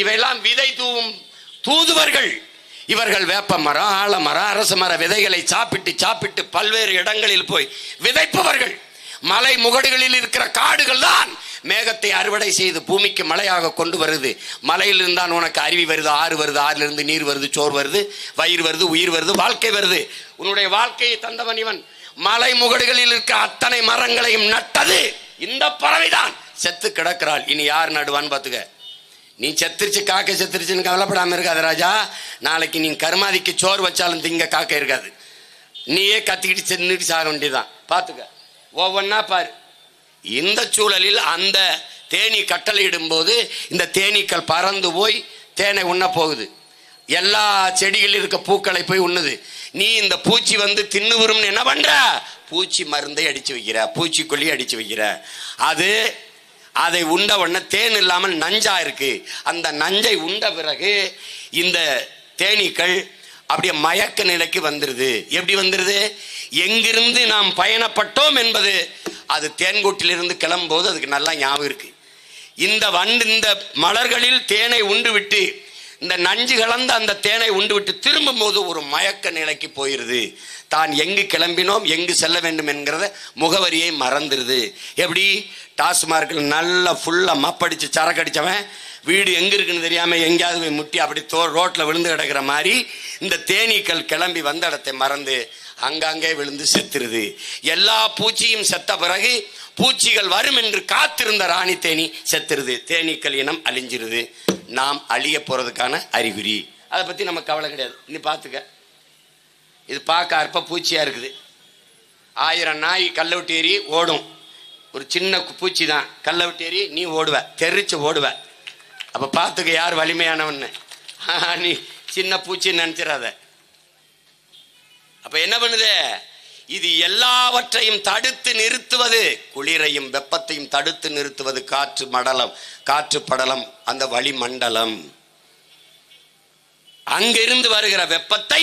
இவையெல்லாம் விதை தூவும் தூதுவர்கள். இவர்கள் வேப்ப மரம், ஆலமரம், அரச மர விதைகளை சாப்பிட்டு பல்வேறு இடங்களில் போய் விதைப்பவர்கள். மலை முகடுகளில் இருக்கிற காடுகள் தான் மேகத்தை அறுவடை செய்து பூமிக்கு மழையாக கொண்டு வருது. மலையிலிருந்து தான் உனக்கு அருவி வருது, ஆறு வருது, ஆறிலிருந்து நீர் வருது, சோறு வருது, வயிறு வருது, உயிர் வருது, வாழ்க்கை வருது. உன்னுடைய வாழ்க்கையை தந்தவன் இவன். மலை முகடுகளில் இருக்க அத்தனை மரங்களையும் நட்டது இந்த பறவைதான். செத்து கிடக்கிறாள். இனி யார் நடுவான்னு பாத்துக்க. நீ செத்துருச்சு, காக்கை செத்துருச்சுன்னு கவலைப்படாம இருக்காது ராஜா. நாளைக்கு நீ கருமாதிக்கு சோறு வச்சாலும் திங்க காக்கை இருக்காது. நீயே கத்திக்கிட்டு சென்னுட்டு சாக வேண்டியதான். பாத்துக்க, ஒவ்வொன்னா பாரு. இந்த சூழலில் அந்த தேனி கட்டளையிடும் போது இந்த தேனீக்கள் பறந்து போய் தேனை உண்ண போகுது. எல்லா செடிகளில் இருக்க பூக்களை போய் உண்ணுது. நீ இந்த பூச்சி தின்னு வரும் என்ன பண்ற? பூச்சி மருந்தை அடிச்சு வைக்கிற, பூச்சிக்கொல்லி அடிச்சு வைக்கிற. அதை உண்ட உடனே தேன் இல்லாமல் நஞ்சா இருக்கு. அந்த நஞ்சை உண்ட பிறகு இந்த தேனீக்கள் அப்படியே மயக்க நிலைக்கு வந்துருது. எப்படி வந்துருது? எங்கிருந்து நாம் பயணப்பட்டோம் என்பது அது தேன்கூட்டிலிருந்து கிளம்பும்போது அதுக்கு நல்லா ஞாபகம் இருக்கு. இந்த மலர்களில் தேனை உண்டு விட்டு, இந்த நஞ்சு கலந்த அந்த தேனை உண்டு விட்டு திரும்பும் போது ஒரு மயக்க நிலைக்கு போயிருது. தான் எங்கு கிளம்பினோம், எங்கு செல்ல வேண்டும் என்கிறத முகவரியை மறந்துருது. எப்படி? டாஸ்மார்க்கில் நல்லா ஃபுல்லாக மப்படிச்சு சரக்கு அடித்தவன் வீடு எங்கே இருக்குன்னு தெரியாமல் எங்கேயாவது முட்டி அப்படி ரோட்டில் விழுந்து கிடக்கிற மாதிரி இந்த தேனீக்கள் கிளம்பி வந்த இடத்தை மறந்து அங்கங்கே விழுந்து செத்துருது. எல்லா பூச்சியும் செத்த பிறகு பூச்சிகள் வரும் என்று காத்திருந்த ராணி தேனி செத்துருது. தேனீக்கள் இனம் அழிஞ்சிருது. நாம் அழிய போறதுக்கான அறிகுறி. அதை பத்தி நமக்கு கவலை கிடையாது. நீ பார்த்துக்க, இது பார்க்க அற்ப பூச்சியா இருக்குது. 1000 நாய் கல்லை விட்டு ஏறி ஓடும். ஒரு சின்ன பூச்சி தான் கல்லை விட்டு ஏறி நீ ஓடுவ, தெரிச்சு ஓடுவ. அப்ப பார்த்துக்க யார் வலிமையானவன்னு. நீ சின்ன பூச்சின்னு நினைச்சிடாத. அப்ப என்ன பண்ணுது? இது எல்லாவற்றையும் தடுத்து நிறுத்துவது, குளிரையும் வெப்பத்தையும் தடுத்து நிறுத்துவது காற்று படலம், அந்த வளிமண்டலம். அங்கிருந்து வருகிற வெப்பத்தை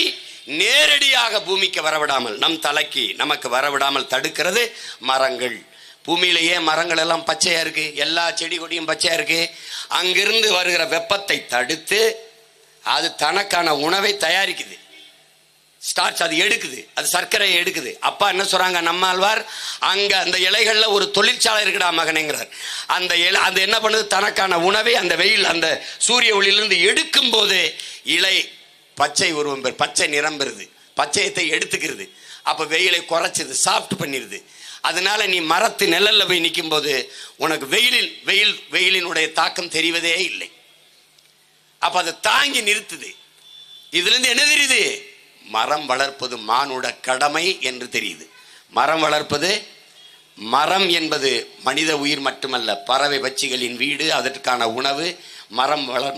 நேரடியாக பூமிக்கு வரவிடாமல், நம் தலைக்கு நமக்கு வரவிடாமல் தடுக்கிறது மரங்கள். பூமியிலேயே மரங்கள் எல்லாம் பச்சையா இருக்கு, எல்லா செடி கொடியும் பச்சையா இருக்கு. அங்கிருந்து வருகிற வெப்பத்தை தடுத்து அது தனக்கான உணவை தயாரிக்குது. ஸ்டார்ச் அது எடுக்குது, அது சர்க்கரையை எடுக்குது. அப்பா என்ன சொல்றாங்க நம்மாழ்வார், அங்க அந்த இலைகள்ல ஒரு தொழிற்சாலை இருக்குடா மகனேங்கிறார். அது என்ன பண்ணுது? தனக்கான உணவை அந்த வெயில், அந்த சூரிய ஒளியிலிருந்து எடுக்கும் போது இலை பச்சை உருவம் பெறுது, பச்சை நிறம் பெறுது, பச்சையத்தை எடுத்துக்கிறது. அப்ப வெயிலை குறைச்சிது, சாஃப்ட் பண்ணிடுது. அதனால நீ மரத்து நிழல்ல போய் நிற்கும் போது உனக்கு வெயிலினுடைய தாக்கம் தெரிவதே இல்லை. அப்ப அதை தாங்கி நிறுத்துது. இதுல இருந்து என்ன தெரியுது? மரம் வளர்ப்பது மானுட கடமை என்று தெரியுது. மரம் வளர்ப்பது, மரம் என்பது மனித உயிர் மட்டுமல்ல, பறவை பட்சிகளின் வீடு, அதற்கான உணவு.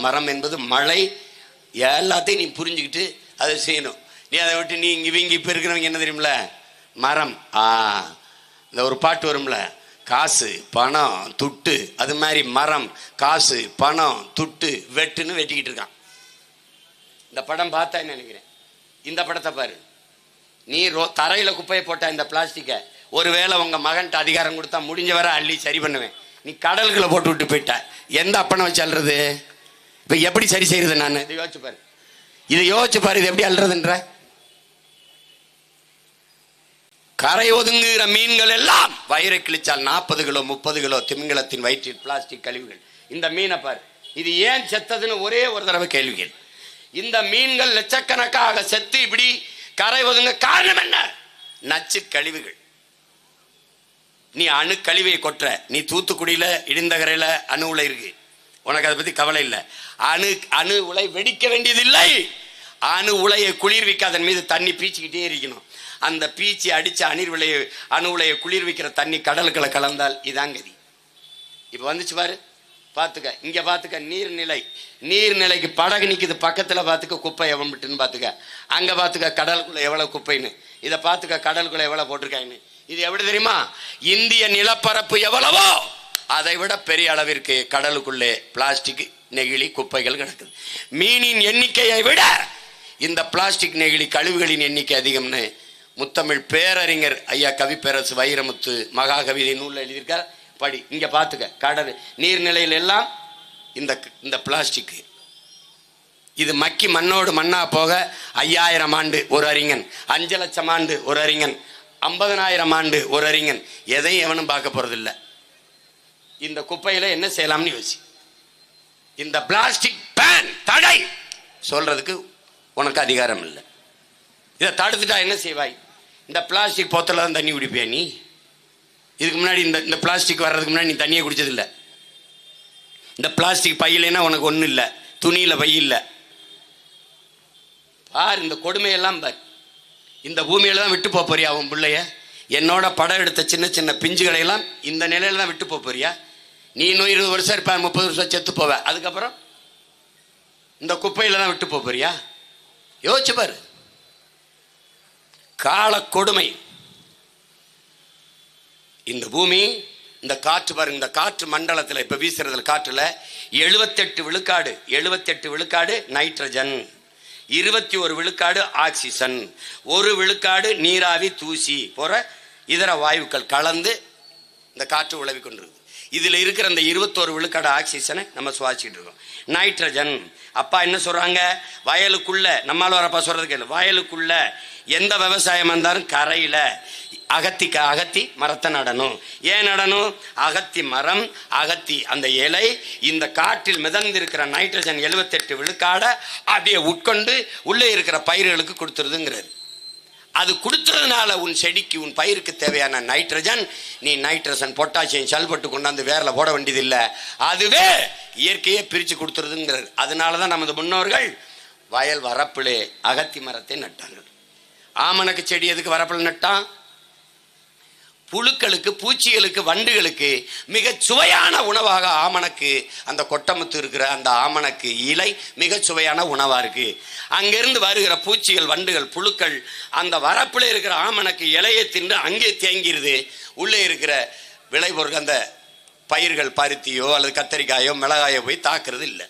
மரம் என்பது மழை. எல்லாத்தையும் நீ புரிஞ்சுக்கிட்டு அதை செய்யணும். நீ அதை விட்டு நீ இவங்க இப்ப இருக்கிறவங்க என்ன தெரியுமில, மரம் இந்த ஒரு பாட்டு வரும்ல, காசு பணம் துட்டு, அது மாதிரி மரம் காசு பணம் துட்டு வெட்டுன்னு வெட்டிக்கிட்டு இருக்கான். இந்த படம் பார்த்தா நினைக்கிறேன். இந்த படத்தை பாரு. நீ தரையில குப்பையை போட்ட இந்த பிளாஸ்டிக்கை ஒருவேளை உங்க மகன்கிட்ட அதிகாரம் கொடுத்தா முடிஞ்ச வரை அள்ளி சரி பண்ணுவேன். நீ கடலுக்குள்ள போட்டு விட்டு போயிட்ட, எந்த அப்பனை வச்சு அல்றது? இப்ப எப்படி சரி செய்யறது? நான் இதை யோசிச்சு பாரு, இதை யோசிச்சு பாரு, இது எப்படி அல்றதுன்ற? கரை ஒதுங்குகிற மீன்கள் எல்லாம் வயிறை கிழிச்சால் 40 கிலோ 30 கிலோ திமிங்கலத்தின் வயிற்றில் பிளாஸ்டிக் கழிவுகள். இந்த மீனை பாரு, இது ஏன் செத்ததுன்னு ஒரே ஒரு தடவை கேள்விகள். இந்த மீன்கள் லட்சக்கணக்காக செத்து இப்படி கரை ஒதுங்க காரணம் என்ன? நச்சு கழிவுகள். நீ அணு கழிவை கொட்டுற, நீ தூத்துக்குடியில இடிந்தகரையில அணு உலை இருக்கு, உனக்கு அதை பத்தி கவலை இல்லை. அணு உலை வெடிக்க வேண்டியதில்லை. அணு உலையை குளிர்விக்க அதன் மீது தண்ணி பீச்சிக்கிட்டே இருக்கணும். அந்த பீச்சி அடிச்ச அணு உலையை குளிர்விக்கிற தண்ணி கடலுக்குள்ள கலந்தால் இதான் கதி. இப்ப வந்துச்சு பாரு, பாத்துக்க, இங்க பாத்துக்க, நீர்நிலைக்கு படகு நிக்குது பக்கத்துல, பாத்துக்க குப்பை எவன் விட்டுன்னு பாத்துக்க, அங்க பாத்துக்க கடலுக்குள்ள எவ்வளவு குப்பைன்னு, இதை பாத்துக்க கடலுக்குள்ள எவ்வளவு போட்டிருக்காங்கன்னு. இது எப்படி தெரியுமா? இந்திய நிலப்பரப்பு எவ்வளவோ அதை விட பெரிய அளவிற்கு கடலுக்குள்ளே பிளாஸ்டிக் நெகிழி குப்பைகள் கிடக்குது. மீனின் எண்ணிக்கையை விட இந்த பிளாஸ்டிக் நெகிழி கழிவுகளின் எண்ணிக்கை அதிகம்னு முத்தமிழ் பேரறிஞர் ஐயா கவிப்பேரசு வைரமுத்து மகாகவிதை நூலில் எழுதியிருக்கார். படி, இங்க பாத்துக்க, கடல் நீர்நிலையில் எல்லாம் இந்த பிளாஸ்டிக். இது மக்கி மண்ணோடு மண்ணா போக 5000 ஆண்டு ஒரு அறிஞன், 5 லட்சம் ஆண்டு ஒரு அறிஞன், 50,000 ஆண்டு ஒரு அறிஞன், எதையும் எவனும் பார்க்க போறதில்லை. இந்த குப்பையில என்ன செய்யலாம்னு யோசி. இந்த பிளாஸ்டிக் பேன் தடை சொல்றதுக்கு உனக்கு அதிகாரம் இல்லை. இதை தடுத்துட்டா என்ன செய்வாய்? இந்த பிளாஸ்டிக் போத்தல தான் தண்ணி குடிப்பியா நீ? இதுக்கு முன்னாடி இந்த பிளாஸ்டிக் வர்றதுக்கு முன்னாடி நீ தண்ணியை குடிச்சதில்லை. இந்த பிளாஸ்டிக் பையிலன்னா உனக்கு ஒன்றும் இல்லை, துணியில பை இல்லை. பார் இந்த கொடுமையெல்லாம் பார். இந்த பூமியில தான் விட்டு போறியா அவன் பிள்ளைய? என்னோட படம் எடுத்த சின்ன சின்ன பிஞ்சுகளை எல்லாம் இந்த நிலையில தான் விட்டு போறியா? நீ இன்னும் 20 வருஷம் இருப்ப, 30 வருஷம் செத்து போவ, அதுக்கப்புறம் இந்த குப்பையில தான் விட்டு போறியா? யோசிச்சு பாரு. கால கொடுமை. இந்த பூமி, இந்த காற்று பாருங்க, இந்த காற்று மண்டலத்தில் இப்ப வீசுறதுல காற்றுல 78 விழுக்காடு நைட்ரஜன், 21 விழுக்காடு ஆக்சிஜன், 1 விழுக்காடு நீராவி தூசி போற இதர வாயுக்கள் கலந்து இந்த காற்று உழவி கொண்டிருக்கு. இதுல இருக்கிற இந்த 21 விழுக்காடு ஆக்சிஜனை நம்ம சுவாசிக்கிட்டு இருக்கோம். நைட்ரஜன் அப்பா என்ன சொல்றாங்க? வயலுக்குள்ள, நம்மால் வரப்பா சொல்றது கேளு, வயலுக்குள்ள எந்த விவசாயம் வந்தாலும் கரையில அகத்தி மரத்தை நடணும். ஏன் நடணும்? அகத்தி மரம், அகத்தி அந்த இலை இந்த காற்றில் மிதந்திருக்கிற நைட்ரஜன் 78 விழுக்காட அப்படியே உட்கொண்டு உள்ளே இருக்கிற பயிர்களுக்கு கொடுத்துருதுங்கிறது. அது கொடுத்துறதுனால உன் செடிக்கு, உன் பயிருக்கு தேவையான நைட்ரஜன், நீ நைட்ரஜன் பொட்டாசியம் சல்பட்டு கொண்டாந்து வேர்ல போட வேண்டியதில்லை, அதுவே இயற்கையே பிரித்து கொடுத்துருதுங்கிறது. அதனாலதான் நமது முன்னோர்கள் வயல் வரப்பிலே அகத்தி மரத்தை நட்டாங்க. ஆமணக்கு செடி எதுக்கு வரப்பில் நட்டான்? புழுக்களுக்கு, பூச்சிகளுக்கு, வண்டுகளுக்கு மிக சுவையான உணவாக ஆமணக்கு, அந்த கொட்டமுத்து இருக்கிற அந்த ஆமணக்கு இலை மிக சுவையான உணவா இருக்கு. அங்கிருந்து வருகிற பூச்சிகள், வண்டுகள், புழுக்கள் அந்த வரப்பில் இருக்கிற ஆமணக்கு இலையை தின்று அங்கே தேங்கிருது. உள்ளே இருக்கிற விளைபொருள் அந்த பயிர்கள், பருத்தியோ அல்லது கத்தரிக்காயோ மிளகாயோ போய் தாக்குறது இல்லை.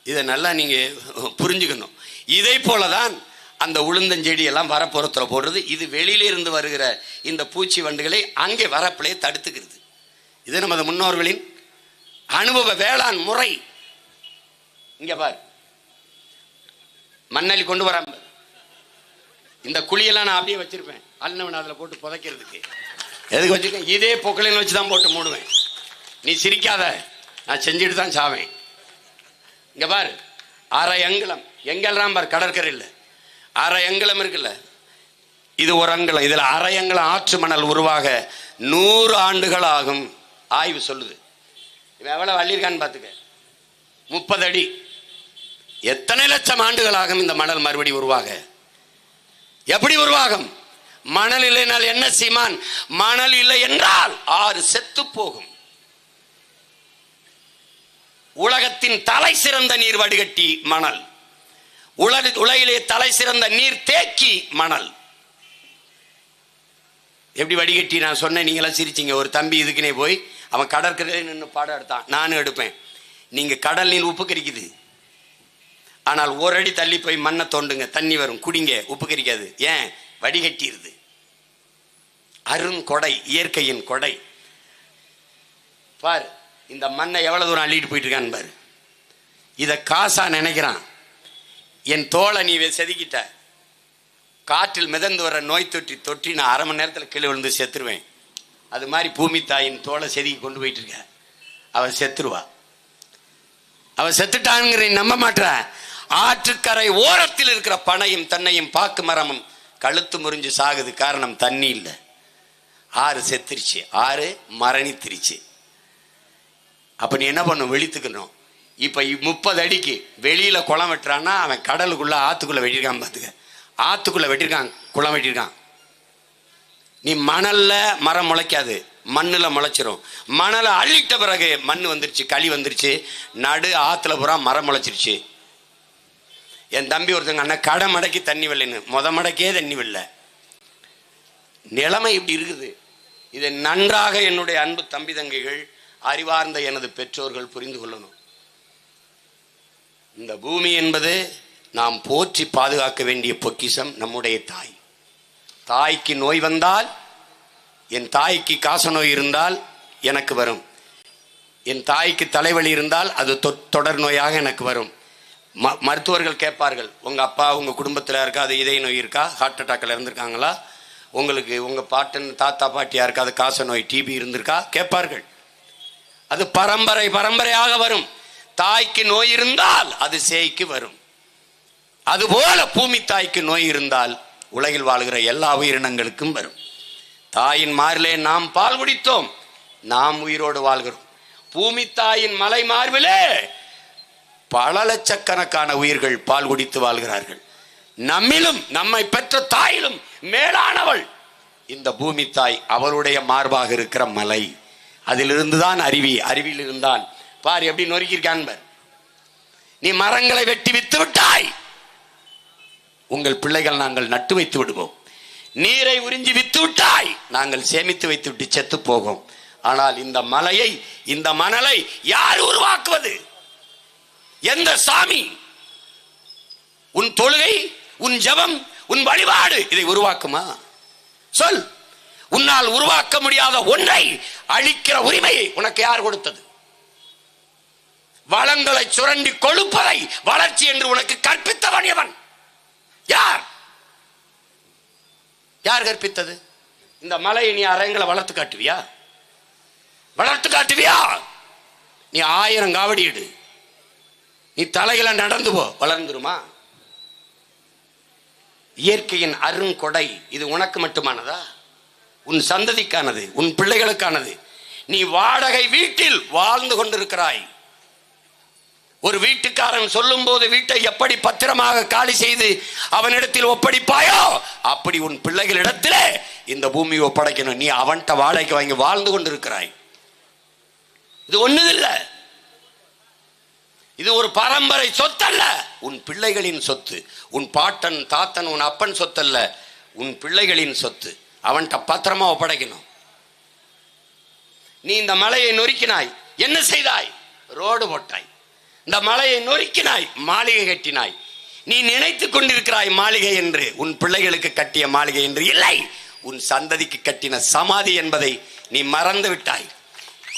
இதை நல்லா நீங்க புரிஞ்சுக்கணும். இதை போலதான் அந்த உளுந்தஞ்செடி எல்லாம் வரப்புறத்தில் போடுறது. இது வெளியிலிருந்து வருகிற இந்த பூச்சி வண்டுகளை அங்கே வரப்பிலே தடுத்துக்கிறது. இது நமது முன்னோர்களின் அனுபவ வேளாண் முறை. இங்க பாரு, மண்ணலி கொண்டு வராம இந்த குழியெல்லாம் நான் அப்படியே வச்சிருப்பேன், அண்ணவன் அதில் போட்டு புதைக்கிறதுக்கு. எதுக்கு வச்சிருக்கேன்? இதே பொக்கலின் வச்சு தான் போட்டு மூடுவேன். நீ சிரிக்காத, நான் செஞ்சுட்டு தான் சாவேன். இங்க பாரு, 1/2 அங்குலம் எங்கெல்லாம் பாரு, கடற்கரையில் 1/2 அங்குலம் இருக்குல்ல, இது 1 அங்குலம். இதுல 1/2 அங்குலம் ஆற்று மணல் உருவாக 100 ஆண்டுகள் ஆகும் ஆய்வு சொல்லுது. இவன் எவ்வளவு அள்ளியிருக்கான்னு பாத்துக்க, 30 அடி. எத்தனை லட்சம் ஆண்டுகள் ஆகும் இந்த மணல் மறுபடி உருவாக? எப்படி உருவாகும்? மணல் இல்லைனால் என்ன சீமான்? மணல் இல்லை என்றால் ஆறு செத்து போகும். உலகத்தின் தலை சிறந்த நீர் வடிகட்டி மணல், உலகிலே தலை சிறந்த நீர் தேக்கி மணல். எப்படி வடிகட்டி? நான் சொன்னேன், நீங்களாம் சிரிச்சிங்க. ஒரு தம்பி இதுக்குனே போய் அவன் கடற்கரையில் நின்று பாடம் எடுத்தான். நானும் எடுப்பேன். நீங்க கடல் நீர் உப்பு கரிக்குது, ஆனால் 1 அடி தள்ளி போய் மண்ணை தோண்டுங்க, தண்ணி வரும், குடிங்க, உப்பு கரிக்காது. ஏன்? வடிகட்டிடுது. அருங்கொடை, இயற்கையின் கொடை. பார், இந்த மண்ணை எவ்வளவு தூரம் அள்ளிட்டு போயிட்டு இருக்கான்னு பாரு. இதை காசா நினைக்கிறான். என் தோலை நீ செதுக்கிட்ட, காற்றில் மிதந்து வர நோய் தொற்றி நான் 1/2 மணி நேரத்தில் கீழே விழுந்து செத்துருவேன். அது மாதிரி பூமி தாயின் தோலை செதுக்கி கொண்டு போயிட்டு இருக்க. அவன் செத்துருவா. அவன் செத்துட்டாங்கிற நம்ப மாட்ட. ஆற்றுக்கரை ஓரத்தில் இருக்கிற பனையும் தன்னையும் பாக்கு மரமும் கழுத்து முறிஞ்சு சாகுது. காரணம் தண்ணி இல்லை. ஆறு செத்துருச்சு, ஆறு மரணித்திருச்சு. அப்ப நீ என்ன பண்ணும்? வெளித்துக்கணும். இப்ப 30 அடிக்கு வெளியில குளம் வெட்டுறான்னா அவன் கடலுக்குள்ள ஆத்துக்குள்ள வெட்டிருக்கான். பார்த்துக்க, ஆத்துக்குள்ள வெட்டிருக்கான், குளம் வெட்டிருக்கான். நீ மணல்ல மரம் முளைக்காது, மண்ணுல முளைச்சிரும். மணலை அள்ளிட்ட பிறகு மண் வந்துருச்சு, களி வந்துருச்சு, நடு ஆத்துல பூரா மரம் முளைச்சிருச்சு. என் தம்பி ஒருத்தங்க அண்ணன் கடை மடக்கி தண்ணி வெள்ளைன்னு, மடக்கே தண்ணி வெள்ள. நிலைமை இப்படி இருக்குது. இதை நன்றாக என்னுடைய அன்பு தம்பி தங்கைகள், அறிவார்ந்த எனது பெற்றோர்கள் புரிந்து கொள்ளணும். இந்த பூமி என்பது நாம் போற்றி பாதுகாக்க வேண்டிய பொக்கிஷம். நம்முடைய தாய். தாய்க்கு நோய் வந்தால், என் தாய்க்கு காச நோய் இருந்தால் எனக்கு வரும். என் தாய்க்கு தலைவலி இருந்தால் அது தொடர் நோயாக எனக்கு வரும். மருத்துவர்கள் கேட்பார்கள், உங்க அப்பா உங்க குடும்பத்தில் இருக்கா அது இதய நோய் இருக்கா, ஹார்ட் அட்டாக்ல இருந்திருக்காங்களா, உங்களுக்கு உங்க பாட்டன் தாத்தா பாட்டியா இருக்கா அது காச நோய் டிபி இருந்திருக்கா கேட்பார்கள். அது பரம்பரையாக வரும். தாய்க்கு நோய் இருந்தால் அது சேய்க்கு வரும். அதுபோல பூமி தாய்க்கு நோய் இருந்தால் உலகில் வாழ்கிற எல்லா உயிரினங்களுக்கும் வரும். தாயின் மார்பிலே நாம் பால் குடித்தோம், நாம் உயிரோடு வாழ்கிறோம். பூமி தாயின் மலை மார்பிலே பல லட்சக்கணக்கான உயிர்கள் பால் குடித்து வாழ்கிறார்கள். நம்மிலும் நம்மை பெற்ற தாயிலும் மேலானவள் இந்த பூமி தாய். அவளுடைய மார்பாக இருக்கிற மலை, அதிலிருந்துதான் அறிவியில் இருந்தான். பார் எப்படி நொறுக்கியிருக்கான் பார். நீ மரங்களை வெட்டி வித்து விட்டாய், உங்கள் பிள்ளைகள் நாங்கள் நட்டு வைத்து விடுவோம். நீரை உறிஞ்சி வித்து விட்டாய், நாங்கள் சேமித்து வைத்து விட்டு செத்து போகும். ஆனால் இந்த மலையை, இந்த மணலை யார் உருவாக்குவது? எந்த சாமி? உன் தொழுகை, உன் ஜபம், உன் வழிபாடு இதை உருவாக்குமா? சொல். உன்னால் உருவாக்க முடியாத ஒன்றை அழிக்கிற உரிமையை உனக்கு யார் கொடுத்தது? வளங்களை சுரண்டி கொழுப்பதை வளர்ச்சி என்று உனக்கு கற்பித்தவன் எவன்? யார் கற்பித்தது? இந்த மலையை நீ அரங்களை வளர்த்து காட்டுவியா? நீ 1000 காவடி இடு, நீ தலைகளை நடந்து போ, வளர்ந்துருமா? இயற்கையின் அருங்கொடை இது உனக்கு மட்டுமானதா? உன் சந்ததிக்கானது, உன் பிள்ளைகளுக்கானது. நீ வாடகை வீட்டில் வாழ்ந்து கொண்டிருக்கிறாய். ஒரு வீட்டுக்காரன் சொல்லும் போது வீட்டை எப்படி பத்திரமாக காலி செய்து அவனிடத்தில் ஒப்படைப்பாயோ அப்படி உன் பிள்ளைகளிடத்திலே இந்த பூமியை ஒப்படைக்கணும். நீ அவன்கிட்ட வாடகைக்கு வாங்கி வாழ்ந்து கொண்டிருக்கிறாய். இது ஒண்ணும் இல்லை. இது ஒரு பரம்பரை சொத்தல்ல, உன் பிள்ளைகளின் சொத்து. உன் பாட்டன் தாத்தன் உன் அப்பன் சொத்தல்ல, உன் பிள்ளைகளின் சொத்து. அவன்கிட்ட பத்திரமா ஒப்படைக்கணும். நீ இந்த மலையை நொறுக்கினாய், என்ன செய்தாய்? ரோடு போட்டாய். இந்த மலையை நொறுக்கினாய், மாளிகை கட்டினாய். நீ நினைத்துக் கொண்டிருக்கிறாய் மாளிகை என்று, உன் பிள்ளைகளுக்கு கட்டிய மாளிகை என்று இல்லை, உன் சந்ததிக்கு கட்டின சமாதி என்பதை நீ மறந்து விட்டாய்.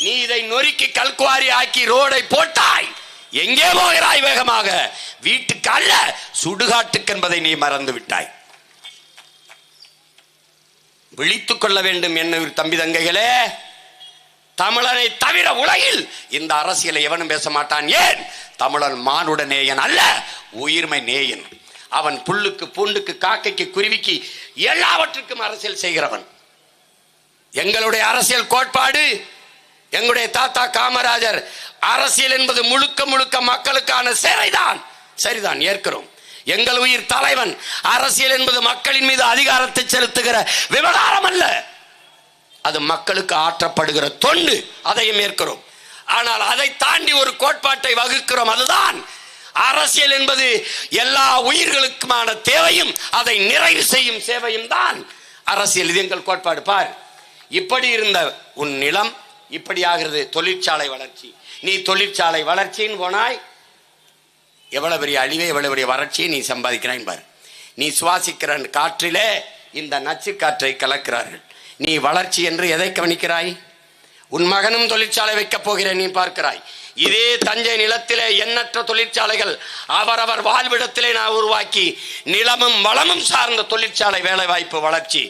நீ இதை நொறுக்கி கல்குவாரி ஆக்கி ரோடை போட்டாய். எங்கே போகிறாய் வேகமாக? வீட்டுக்கு அல்ல, சுடுகாட்டுக்கு என்பதை நீ மறந்து விட்டாய். விழித்துக் கொள்ள வேண்டும் என்ன தம்பி தங்கைகளே. தமிழனை தவிர உலகில் இந்த அரசியலை எவனும் பேச மாட்டான். ஏன்? தமிழன் மானுட நேயன் அல்ல, உயிர்மை நேயன். அவன் புல்லுக்கு பூண்டுக்கு காக்கைக்கு குருவிக்கு எல்லாவற்றுக்கும் அரசியல் செய்கிறவன். எங்களுடைய அரசியல் கோட்பாடு, எங்களுடைய தாத்தா காமராஜர், அரசியல் என்பது முழுக்க முழுக்க மக்களுக்கான சேவைதான். சரிதான், ஏற்கிறோம். எங்கள் உயிர் தலைவன், அரசியல் என்பது மக்களின் மீது அதிகாரத்தை செலுத்துகிற விவகாரம் அல்ல, அது மக்களுக்கு ஆற்றப்படுகிற தொண்டு, அதையும் ஏற்கிறோம். ஆனால் அதை தாண்டி ஒரு கோட்பாட்டை வகுக்கிறோம். அதுதான் அரசியல் என்பது எல்லா உயிர்களுக்குமான தேவையும் அதை நிறைவு செய்யும் சேவையும் தான் அரசியல். இது எங்கள் கோட்பாடு. பார், இப்படி இருந்த உன் நிலம் இப்படி ஆகிறது. தொழிற்சாலை வளர்ச்சி. நீ தொழிற்சாலை வளர்ச்சின்னு போனாய், எவ்வளவு பெரிய அழிவை, எவ்வளவு பெரிய வறட்சியை நீ சம்பாதிக்கிறாய் பார். நீ சுவாசிக்கிற காற்றிலே இந்த நச்சு காற்றை கலக்கிறார்கள். நீ வளர்ச்சி என்று எதை கவனிக்கிறாய்? உன் மகனும் தொழிற்சாலை வைக்கப் போகிறேன் நீ பார்க்கிறாய். இதே தஞ்சை நிலத்திலே எண்ணற்ற தொழிற்சாலைகள் அவரவர் வாழ்விடத்திலே நான் உருவாக்கி நிலமும் வளமும் சார்ந்த தொழிற்சாலை வேலை வாய்ப்பு வளர்ச்சி.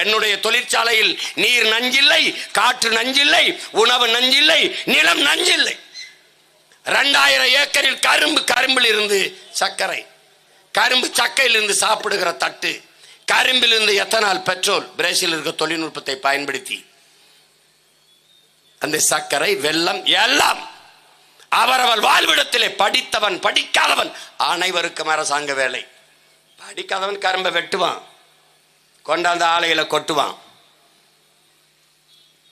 என்னுடைய தொழிற்சாலையில் நீர் நஞ்சில்லை, காற்று நஞ்சில்லை, உணவு நஞ்சில்லை, நிலம் நஞ்சில்லை. 2000 ஏக்கரில் கரும்பில் இருந்து சர்க்கரை, கரும்பு சக்கையிலிருந்து சாப்பிடுகிற தட்டு, கரும்பிலிருந்து எத்தனால் பெட்ரோல், பிரேசில் இருக்க தொழில்நுட்பத்தை பயன்படுத்தி அந்த சர்க்கரை வெல்லம் எல்லாம் அவரவர் வாழ்விடத்திலே படித்தவன் படிக்காதவன் அனைவருக்கும் அரசாங்க வேலை. படிக்காதவன் கரும்பை வெட்டுவான், கொண்டாந்து ஆலையில கொட்டுவான்.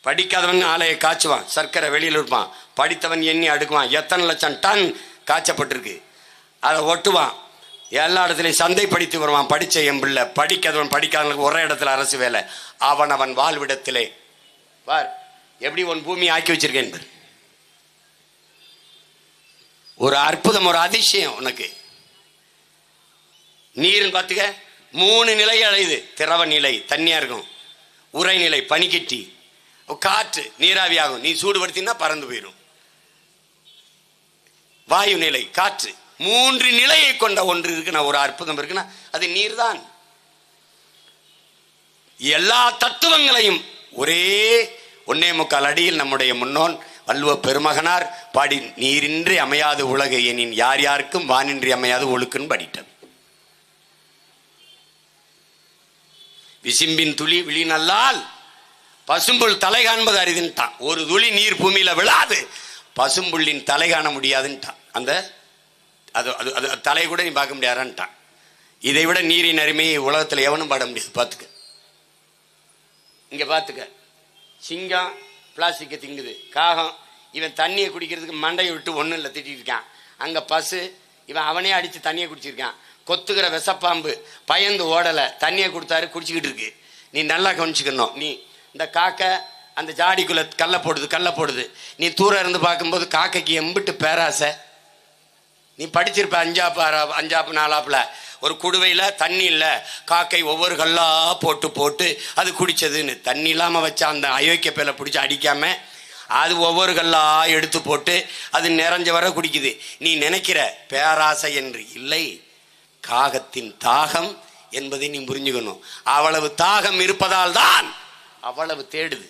படிக்காதவன் ஆலையை காய்ச்சுவான், சர்க்கரை வெளியில் இருப்பான். படித்தவன் எண்ணி அடுக்குவான், எத்தனை லட்சம் டன் காய்ச்சப்பட்டிருக்கு அதை ஒட்டுவான். எல்லா இடத்துலையும் சந்தைப்படுத்தி வருவான். படித்த என் பிள்ளை. படிக்காதவனுக்கு ஒரே இடத்துல அரசு வேலை. அவன் வாழ்விடத்திலே பார் எப்படி உன் பூமி ஆக்கி வச்சிருக்கேன் பார். ஒரு அற்புதம், ஒரு அதிசயம் உனக்கு. நீர் பார்த்துக்க, 3 நிலை அடையுது. திரவ நிலை தண்ணியா இருக்கும், உரைநிலை பனிக்கட்டி, காற்று நீராவியாகும். நீ சூடுபடுத்தினா பறந்து போயிடும். வாயு நிலை காற்று. 3 நிலையை கொண்ட ஒன்று இருக்குன்னா, ஒரு அற்புதம் இருக்குன்னா அது நீர்தான். எல்லா தத்துவங்களையும் ஒரே 1.25 அடியில் நம்முடைய முன்னோன் வள்ளுவ பெருமகனார் பாடி நீரின்றி அமையாது உலகு எனின் யார் யாருக்கும் வானின்றி அமையாது ஒழுக்குன்னு படிட்டார். விசிம்பின் துளி விழி நல்லால் பசும்புல் தலை காண்பது அரிதுன்ட்டான். ஒரு துளி நீர் பூமியில விழாது, பசும்புள்ளின் தலை காண முடியாதுன்ட்டான். அந்த அது அது அது தலை கூட நீ பார்க்க முடியாதுன்ட்டான். இதை விட நீரின் அருமையை உலகத்தில் எவனும் பாட முடியாது. பார்த்துக்க, இங்க பார்த்துக்க. சிங்கம் பிளாஸ்டிக்கை திங்குது, காகம் இவன் தண்ணியை குடிக்கிறதுக்கு மண்டையை விட்டு ஒன்றும் இல்லை திட்டிட்டு இருக்கான். அங்கே பசு இவன் அவனே அடித்து தண்ணியை குடிச்சிருக்கான். கொத்துக்கிற விஷப்பாம்பு பயந்து ஓடலை, தண்ணியை கொடுத்தாரு குடிச்சிக்கிட்டு இருக்கு. நீ நல்லா கவனிச்சுக்கணும். நீ இந்த காக்கை அந்த ஜாடிக்குள்ளே கல்லை போடுது. நீ தூரம் இருந்து பார்க்கும்போது காக்கைக்கு எம்பிட்டு பேராசை. நீ படிச்சிருப்ப 5ஆப்பு 4ஆப்புல ஒரு குடுவையில் தண்ணி இல்லை, காக்கை ஒவ்வொரு கல்லா போட்டு அது குடிச்சதுன்னு. தண்ணி இல்லாமல் வச்சா அந்த அயோக்கிய பேலை பிடிச்சி அடிக்காம அது ஒவ்வொரு கல்லா எடுத்து போட்டு அது நிறைஞ்ச வர குடிக்குது. நீ நினைக்கிற பேராசை என்று இல்லை, காகத்தின் தாகம் என்பதை நீ புரிஞ்சுக்கணும். அவ்வளவு தாகம் இருப்பதால் தான் அவ்வளவு தேடுது.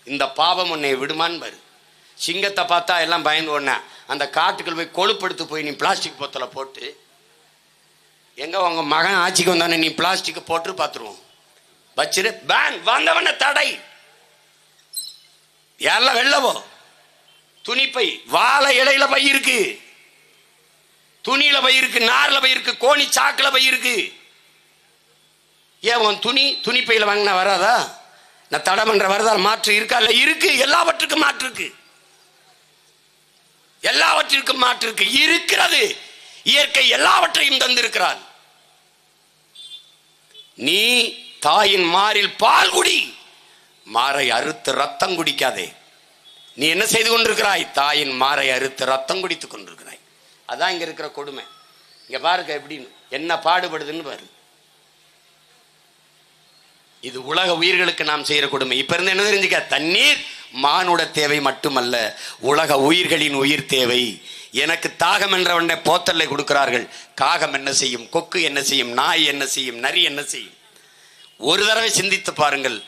இந்த பாவம் உன்னை விடுமான்னு பாரு. சிங்கத்தை பார்த்தா எல்லாம் பயந்து ஓடின. அந்த காட்டுக்குள் போய் கொழுப்படுத்து போய் நீ பிளாஸ்டிக் போத்தலை போட்டு, எங்க உங்க மகன் ஆட்சிக்கு வந்தானே நீ பிளாஸ்டிக் போட்டு பார்த்துருவோம் வச்சிரு. பேன் வந்தவன தடை. எல்லாம் வெள்ளவோ துணிப்பை, வாழை இலையில பை இருக்கு, துணியில பை இருக்கு, நார்ல பை இருக்கு, கோணி சாக்குல பை இருக்கு. ஏன் உன் துணிப்பையில வாங்கினா வராதா? நான் தடை பண்ற வரதா? மாற்று இருக்கா? இல்ல இருக்கு. எல்லாவற்றுக்கும் மாற்று இருக்கு. எல்லாவற்றிற்கும் மாற்று இருக்கு. இருக்கிறது. இயற்கை எல்லாவற்றையும் தந்திருக்கிறான். நீ தாயின் மாரில் பால் குடி, மாரை அறுத்து ரத்தம் குடிக்காதே. நீ என்ன செய்து கொண்டிருக்கிறாய்? தாயின் மாரை அறுத்து ரத்தம் குடித்துக் கொண்டிருக்கிறாய். அதான் இங்க இருக்கிற கொடுமை. இங்க பாருங்க எப்படின்னு, என்ன பாடுபடுதுன்னு பாரு. இது உலக உயிர்களுக்கு நாம் செய்யற கொடுமை. இப்ப இருந்து என்ன தெரிஞ்சுக்க, தண்ணீர் மானுட தேவை மட்டுமல்ல, உலக உயிர்களின் உயிர் தேவை. எனக்கு தாகம் என்றவனை போத்தல்லை கொடுக்கிறார்கள். காகம் என்ன செய்யும்? கொக்கு என்ன செய்யும்? நாய் என்ன செய்யும்? நரி என்ன செய்யும்? ஒரு தடவை சிந்தித்து பாருங்கள்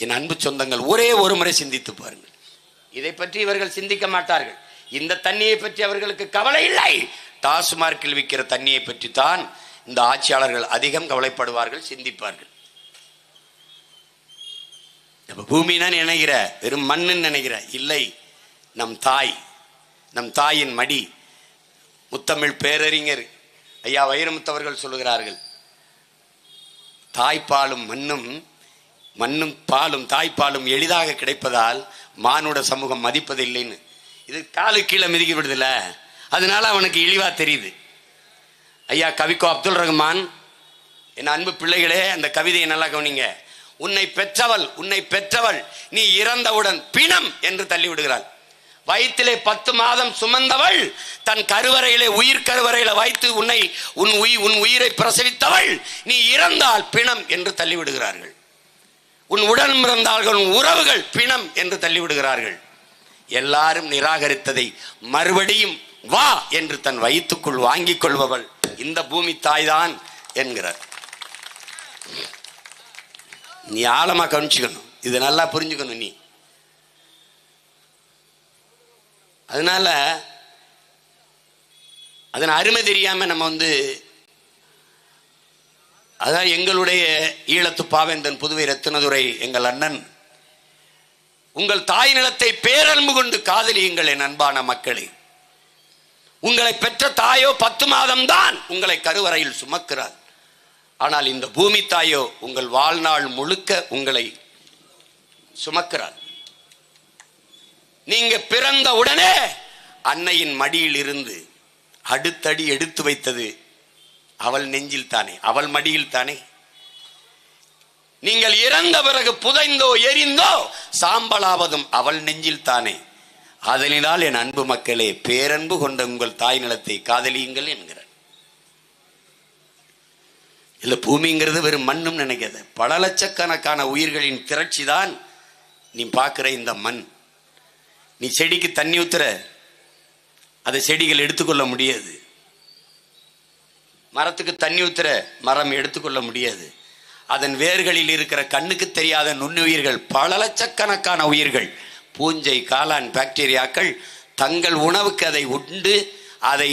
என் அன்பு சொந்தங்கள், ஒரே ஒரு முறை சிந்தித்து பாருங்கள். இதை பற்றி இவர்கள் சிந்திக்க மாட்டார்கள். இந்த தண்ணியை பற்றி அவர்களுக்கு கவலை இல்லை. டாஸ்மார்க்கில் விற்கிற தண்ணியை பற்றி தான் இந்த ஆட்சியாளர்கள் அதிகம் கவலைப்படுவார்கள், சிந்திப்பார்கள். பூமினா நினைக்கிற வெறும் மண்ணுன்னு நினைக்கிற இல்லை. நம் தாய், நம் தாயின் மடி. முத்தமிழ் பேரறிஞர் ஐயா வைரமுத்தவர்கள் சொல்லுகிறார்கள், தாய்ப்பாலும் மண்ணும் பாலும் தாய்ப்பாலும் எளிதாக கிடைப்பதால் மானுட சமூகம் மதிப்பதில்லைன்னு. இது காலு கீழே மிதிக்க விடுதில்ல, அதனால அவனுக்கு இழிவா தெரியுது. ஐயா கவிக்கோ அப்துல் ரஹ்மான், என் அன்பு பிள்ளைகளே, அந்த கவிதையை நல்லா கவனிங்க. உன்னை பெற்றவள் நீ இறந்தவுடன் பிணம் என்று தள்ளி விடுகிறாள். வயிற்றிலே 10 மாதம் சுமந்தவள் தன் கருவறையிலே உயிர் கருவறையில வைத்து உன் உயிரை பிரசவித்தவள் நீ இறந்தால் பிணம் என்று தள்ளி விடுகிறார்கள். உன் உடன் பிறந்தார்கள் உறவுகள் பிணம் என்று தள்ளிவிடுகிறார்கள். எல்லாரும் நிராகரித்ததை மறுபடியும் வா என்று தன் வயிற்றுக்குள் வாங்கிக் கொள்பவள் இந்த பூமி தாய்தான் என்கிறார். நீ ஆழமா கவனிச்சுக்கணும், இது நல்லா புரிஞ்சுக்கணும் நீ. அதனால அதன் அருமை தெரியாம நம்ம அதான் எங்களுடைய ஈழத்து பாவேந்தன் புதுவை ரத்தினதுரை எங்கள் அண்ணன், உங்கள் தாய் நிலத்தை பேரன்பு கொண்டு காதலியுங்கள் என் அன்பான மக்களே. உங்களை பெற்ற தாயோ 10 மாதம்தான் உங்களை கருவறையில் சுமக்கிறார். ஆனால் இந்த பூமி தாயோ உங்கள் வாழ்நாள் முழுக்க உங்களை சுமக்கிறார். நீங்க பிறந்த உடனே அன்னையின் மடியில் இருந்து அடுத்தடி எடுத்து வைத்தது அவள் நெஞ்சில் தானே, அவள் மடியில் தானே. நீங்கள் இறந்த பிறகு புதைந்தோ எரிந்தோ சாம்பலாவதும் அவள் நெஞ்சில் தானே. அதனால் என் அன்பு மக்களே, பேரன்பு கொண்ட உங்கள் தாய் நிலத்தை காதலியுங்கள் என்கிறார். இல்ல பூமிங்கிறது வெறும் மண்ணும் நினைக்காத, பல லட்சக்கணக்கான உயிர்களின் திரட்சி தான் நீ பார்க்கிற இந்த மண். நீ செடிக்கு தண்ணி ஊத்துற, அதை செடிகள் எடுத்துக்கொள்ள முடியாது. மரத்துக்கு தண்ணி ஊத்துற, மரம் எடுத்துக்கொள்ள முடியாது. அதன் வேர்களில் இருக்கிற கண்ணுக்கு தெரியாத நுண்ணுயிர்கள், பல லட்சக்கணக்கான உயிர்கள், பூஞ்சை, காளான், பாக்டீரியாக்கள் தங்கள் உணவுக்கு அதை உண்டு அதை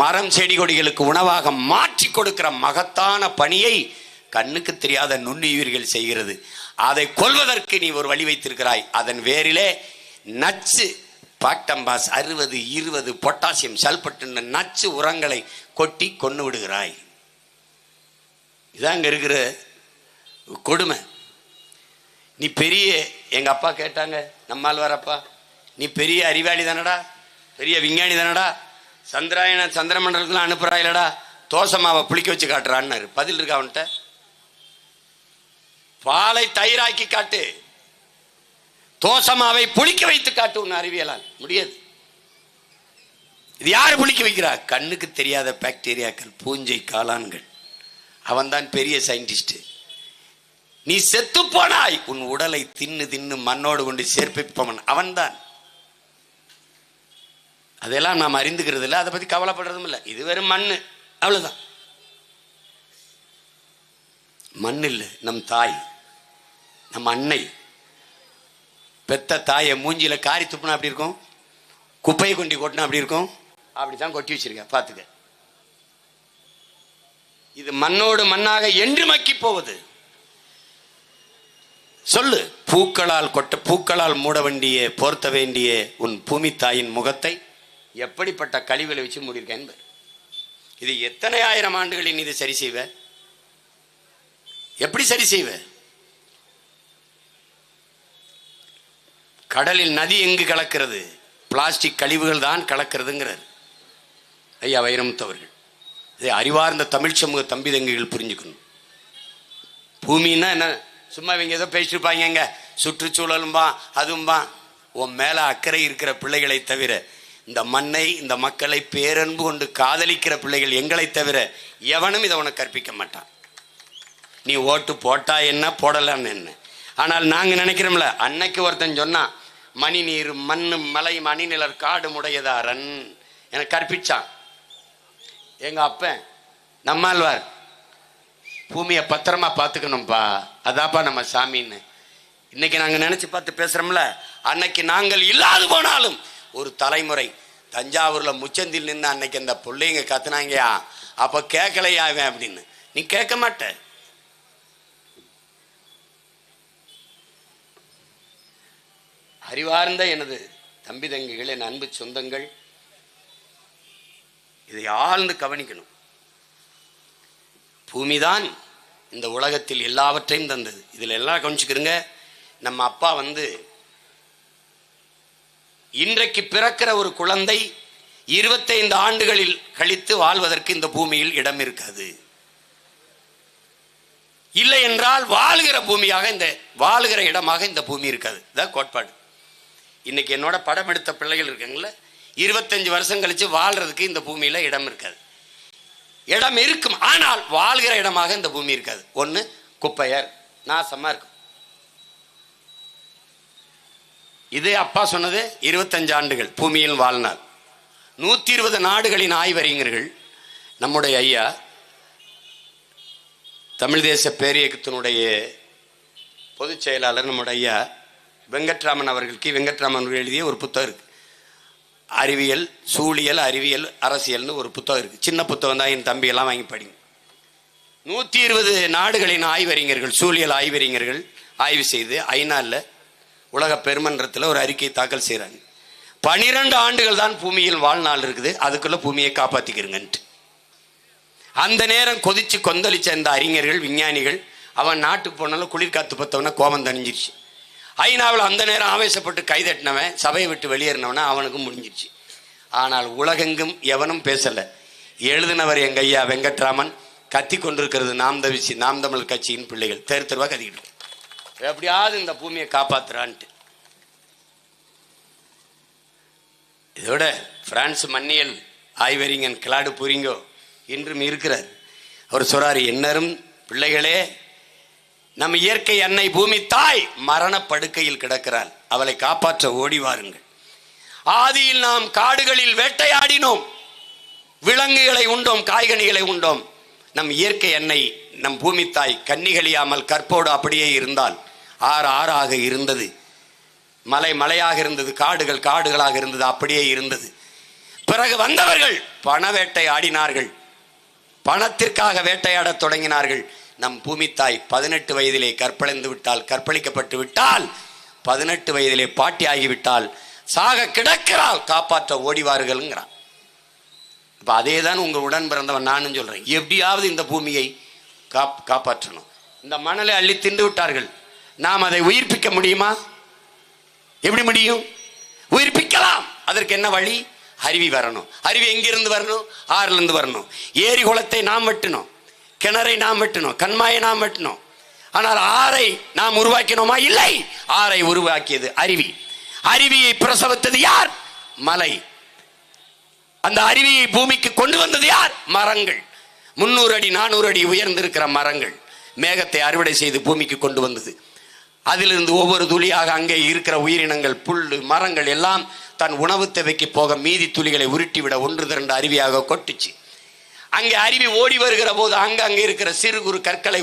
மரம் செடி கொடிகளுக்கு உணவாக மாற்றி கொடுக்கிற மகத்தான பணியை கண்ணுக்கு தெரியாத நுண்ணுயிர்கள் செய்கிறது. அதை கொல்வதற்கு நீ ஒரு வழி வைத்திருக்கிறாய். அதன் வேரிலே நச்சு பாக்டம்பாஸ் 60, 20 பொட்டாசியம் சல்பட்டு நச்சு உரங்களை கொட்டி கொண்டு விடுகிறாய். இதான் அங்க இருக்கிற கொடுமை. நீ பெரிய, எங்க அப்பா கேட்டாங்க, நம்மால் அப்பா, நீ பெரிய அறிவாளி தானடா, பெரிய விஞ்ஞானி தானடா, சந்திரமண்டலத்தில் அனுப்புறாயிலடா, தோசமாவை புளிக்க வச்சு காட்டுறான்னு. பதில் இருக்கா அவன்கிட்ட? பாலை தயிராக்கி காட்டு, தோசமாவை புளிக்க வைத்து காட்டு. உன் அறிவியலால் முடியாது. இது யாரு புளிக்க வைக்கிறா? கண்ணுக்கு தெரியாத பாக்டீரியாக்கள், பூஞ்சை, காளான்கள். அவன்தான் பெரிய சயின்டிஸ்ட். நீ செத்து போனாய், உன் உடலை தின்னு தின்னு மண்ணோடு கொண்டு சேர்ப்பிப்பவன் அவன்தான். அதெல்லாம் நாம் அறிந்துக்கிறது இல்லை, அதை பத்தி கவலைப்படுறதும் இல்லை. இது வெறும் மண்ணு, அவ்வளவுதான். மண் இல்லை, நம் தாய், நம் அன்னை. பெத்த தாயை மூஞ்சியில காரி துப்புனா அப்படி இருக்கும், குப்பையை கொண்டு கொட்டினா அப்படி இருக்கும். அப்படித்தான் கொட்டி வச்சிருக்க, பார்த்துக்க. இது மண்ணோடு மண்ணாக என்று மக்கி போவது. சொல்லு, பூக்களால் மூட வேண்டிய, போர்த்த வேண்டிய உன் பூமி தாயின் முகத்தை எப்படிப்பட்ட கழிவுகளை வச்சு மூடியிருக்க என்பது. இது எத்தனை ஆயிரம் ஆண்டுகளில் இது சரி செய்வ? எப்படி சரி செய்வ? கடலில் நதி எங்கு கலக்கிறது? பிளாஸ்டிக் கழிவுகள் தான் கலக்கிறதுங்கிறார் ஐயா வைரமுத்தவர்கள். இதை அறிவார்ந்த தமிழ் சமூக தம்பி தங்கைகள் புரிஞ்சுக்கணும். பூமின்னா என்ன? சும்மா இவங்க ஏதோ பேசிட்டு இருப்பாங்க, சுற்றுச்சூழலும்பா அதுவும்பா. உன் மேல அக்கறை இருக்கிற பிள்ளைகளை தவிர, இந்த மண்ணை, இந்த மக்களை பேரன்பு கொண்டு காதலிக்கிற பிள்ளைகள் எங்களை தவிர எவனும் இதை உனக்கு கற்பிக்க மாட்டான். நீ ஓட்டு போட்டா என்ன, போடலான்னு என்ன. ஆனால் நாங்க நினைக்கிறோம்ல, அன்னைக்கு ஒருத்தன் சொன்னா, மணி நீர் மண்ணு மலை மணிநிலர் காடு முடையதாரன் எனக்கு கற்பிச்சான் எங்க அப்பன் நம்மாழ்வார். பூமியை பத்திரமா பார்த்துக்கணும்ப்பா, அதாப்பா நம்ம சாமின்னு. இன்னைக்கு நாங்க நினைச்சு பார்த்து பேசுறோம்ல, அன்னைக்கு நாங்கள் இல்லாது போனாலும் ஒரு தலைமுறை தஞ்சாவூர்ல முச்சந்தில் நின்று அன்னைக்கு அந்த பிள்ளைங்க கத்துனாங்கயா, அப்ப கேட்கலையாவேன் அப்படின்னு. நீ கேட்க மாட்ட. அறிவார்ந்த எனது தம்பி தங்கிகள், என் அன்பு சொந்தங்கள், இதை ஆழ்ந்து கவனிக்கணும். பூமிதான் இந்த உலகத்தில் எல்லாவற்றையும் தந்தது. இதுல எல்லாம் கவனிச்சுக்கிறங்க. நம்ம அப்பா இன்றைக்கு பிறக்கிற ஒரு குழந்தை 25 ஆண்டுகளில் கழித்து வாழ்வதற்கு இந்த பூமியில் இடம் இருக்காது. இல்லை என்றால் வாழ்கிற பூமியாக, இந்த வாழ்கிற இடமாக இந்த பூமி இருக்காது. இதான் கோட்பாடு. இன்னைக்கு என்னோட படம் எடுத்த பிள்ளைகள் இருக்காங்கல்ல, 25 வருஷம் கழிச்சு வாழ்றதுக்கு இந்த பூமியில இடம் இருக்காது. இடம் இருக்கும், ஆனால் வாழ்கிற இடமாக இந்த பூமி இருக்காது. ஒண்ணு குப்பையர், நாசமா இருக்கும். இது அப்பா சொன்னது 25 ஆண்டுகள் பூமியில் வாழ்நாள். 120 நாடுகளின் ஆய்வறிஞர்கள் நம்முடைய ஐயா தமிழ் தேச பேரியக்கத்தினுடைய பொதுச் செயலாளர் நம்முடைய ஐயா வெங்கட்ராமன் அவர்களுக்கு வெங்கட்ராமன் எழுதிய ஒரு புத்தகம் இருக்கு. அறிவியல், சூழியல், அறிவியல், அரசியல்னு ஒரு புத்தகம் இருக்கு. சின்ன புத்தகம் தான், என் தம்பியெல்லாம் வாங்கி படிங்க. 120 நாடுகளின் ஆய்வறிஞர்கள், சூழியல் ஆய்வறிஞர்கள் ஆய்வு செய்து ஐநாவில் உலக பெருமன்றத்தில் ஒரு அறிக்கை தாக்கல் செய்கிறாங்க. 12 ஆண்டுகள் தான் பூமியில் வாழ்நாள் இருக்குது, அதுக்குள்ள பூமியை காப்பாற்றிக்கிறங்கன்ட்டு. அந்த நேரம் கொதிச்சு கொந்தளிச்ச அந்த அறிஞர்கள், விஞ்ஞானிகள், அவன் நாட்டுக்கு போனாலும் குளிர்காத்து பத்தவன கோபம் தணிஞ்சிருச்சு. ஐநாவில் அந்த நேரம் ஆவேசப்பட்டு கைதட்டினவன், சபையை விட்டு வெளியேறினவன அவனுக்கும் முடிஞ்சிருச்சு. ஆனால் உலகெங்கும் எவனும் பேசலை. எழுதினவர் எங்க ஐயா வெங்கட்ராமன். கத்தி கொண்டிருக்கிறது நாம் தமிழ் கட்சியின் பிள்ளைகள். தெரு தெருவா கத்திக்கிட்டு எப்படியாவது இந்த பூமியை காப்பாத்துறான்ட்டு. இதோட பிரான்ஸ் மன்னியல் ஆய்வறிஞன் கிளாடு பூரிங்கோ இன்றும் இருக்கிறார். அவர் சொல்றாரு, என்னரும் பிள்ளைகளே, நம் இயற்கை அன்னை பூமி தாய் மரண படுக்கையில் கிடக்கிறாள், அவளை காப்பாற்ற ஓடி வாருங்கள். ஆதியில் நாம் காடுகளில் வேட்டையாடினோம், விலங்குகளை உண்டோம், காய்கனிகளை உண்டோம். நம் இயற்கை அன்னை, நம் பூமி தாய் கன்னிகளியாமல் கற்போடு அப்படியே இருந்தால், ஆறு ஆறாக இருந்தது, மலை மலையாக இருந்தது, காடுகள் காடுகளாக இருந்தது, அப்படியே இருந்தது. பிறகு வந்தவர்கள் பண வேட்டை ஆடினார்கள், பணத்திற்காக வேட்டையாடத் தொடங்கினார்கள். நம் பூமி தாய் 18 வயதிலே கற்பழிந்து விட்டால், கற்பழிக்கப்பட்டு விட்டால், 18 வயதிலே பாட்டி ஆகிவிட்டால், சாக கிடக்கிறாள், காப்பாற்ற ஓடிவார்கள்ங்கிறான். அப்ப அதே தான் உங்க உடன் பிறந்தவன் நானும் சொல்றேன். எப்படியாவது இந்த பூமியை காப்பாற்றணும். இந்த மணலை அள்ளி தின்று விட்டார்கள், நாம் அதை உயிர்ப்பிக்க முடியுமா? எப்படி முடியும்? உயிர்ப்பிக்கலாம். அதற்கு என்ன வழி? அருவி வரணும். அருவி எங்கிருந்து வரணும்? ஆறுல இருந்து வரணும். ஏரி குளத்தை நாம் வெட்டணும், கிணறை நாம் வெட்டணும், கண்மாயை நாம் வெட்டணும். ஆனால் ஆறை நாம் உருவாக்கினோமா? இல்லை. ஆறை உருவாக்கியது அருவி. அருவியை பிரசவித்தது யார்? மலை. அந்த அருவியை பூமிக்கு கொண்டு வந்தது யார்? மரங்கள். 300 அடி 400 அடி உயர்ந்திருக்கிற மரங்கள் மேகத்தை அறுவடை செய்து பூமிக்கு கொண்டு வந்தது. அதிலிருந்து ஒவ்வொரு துளியாக அங்கே இருக்கிற உயிரினங்கள், புல்லு, மரங்கள் எல்லாம் தன் உணவு தேவைக்கு போக மீதி துளிகளை உருட்டிவிட 1-2 அருவியாக கொட்டுச்சு. அங்கே அருவி ஓடி வருகிற போது அங்கே இருக்கிற சிறு குறு கற்களை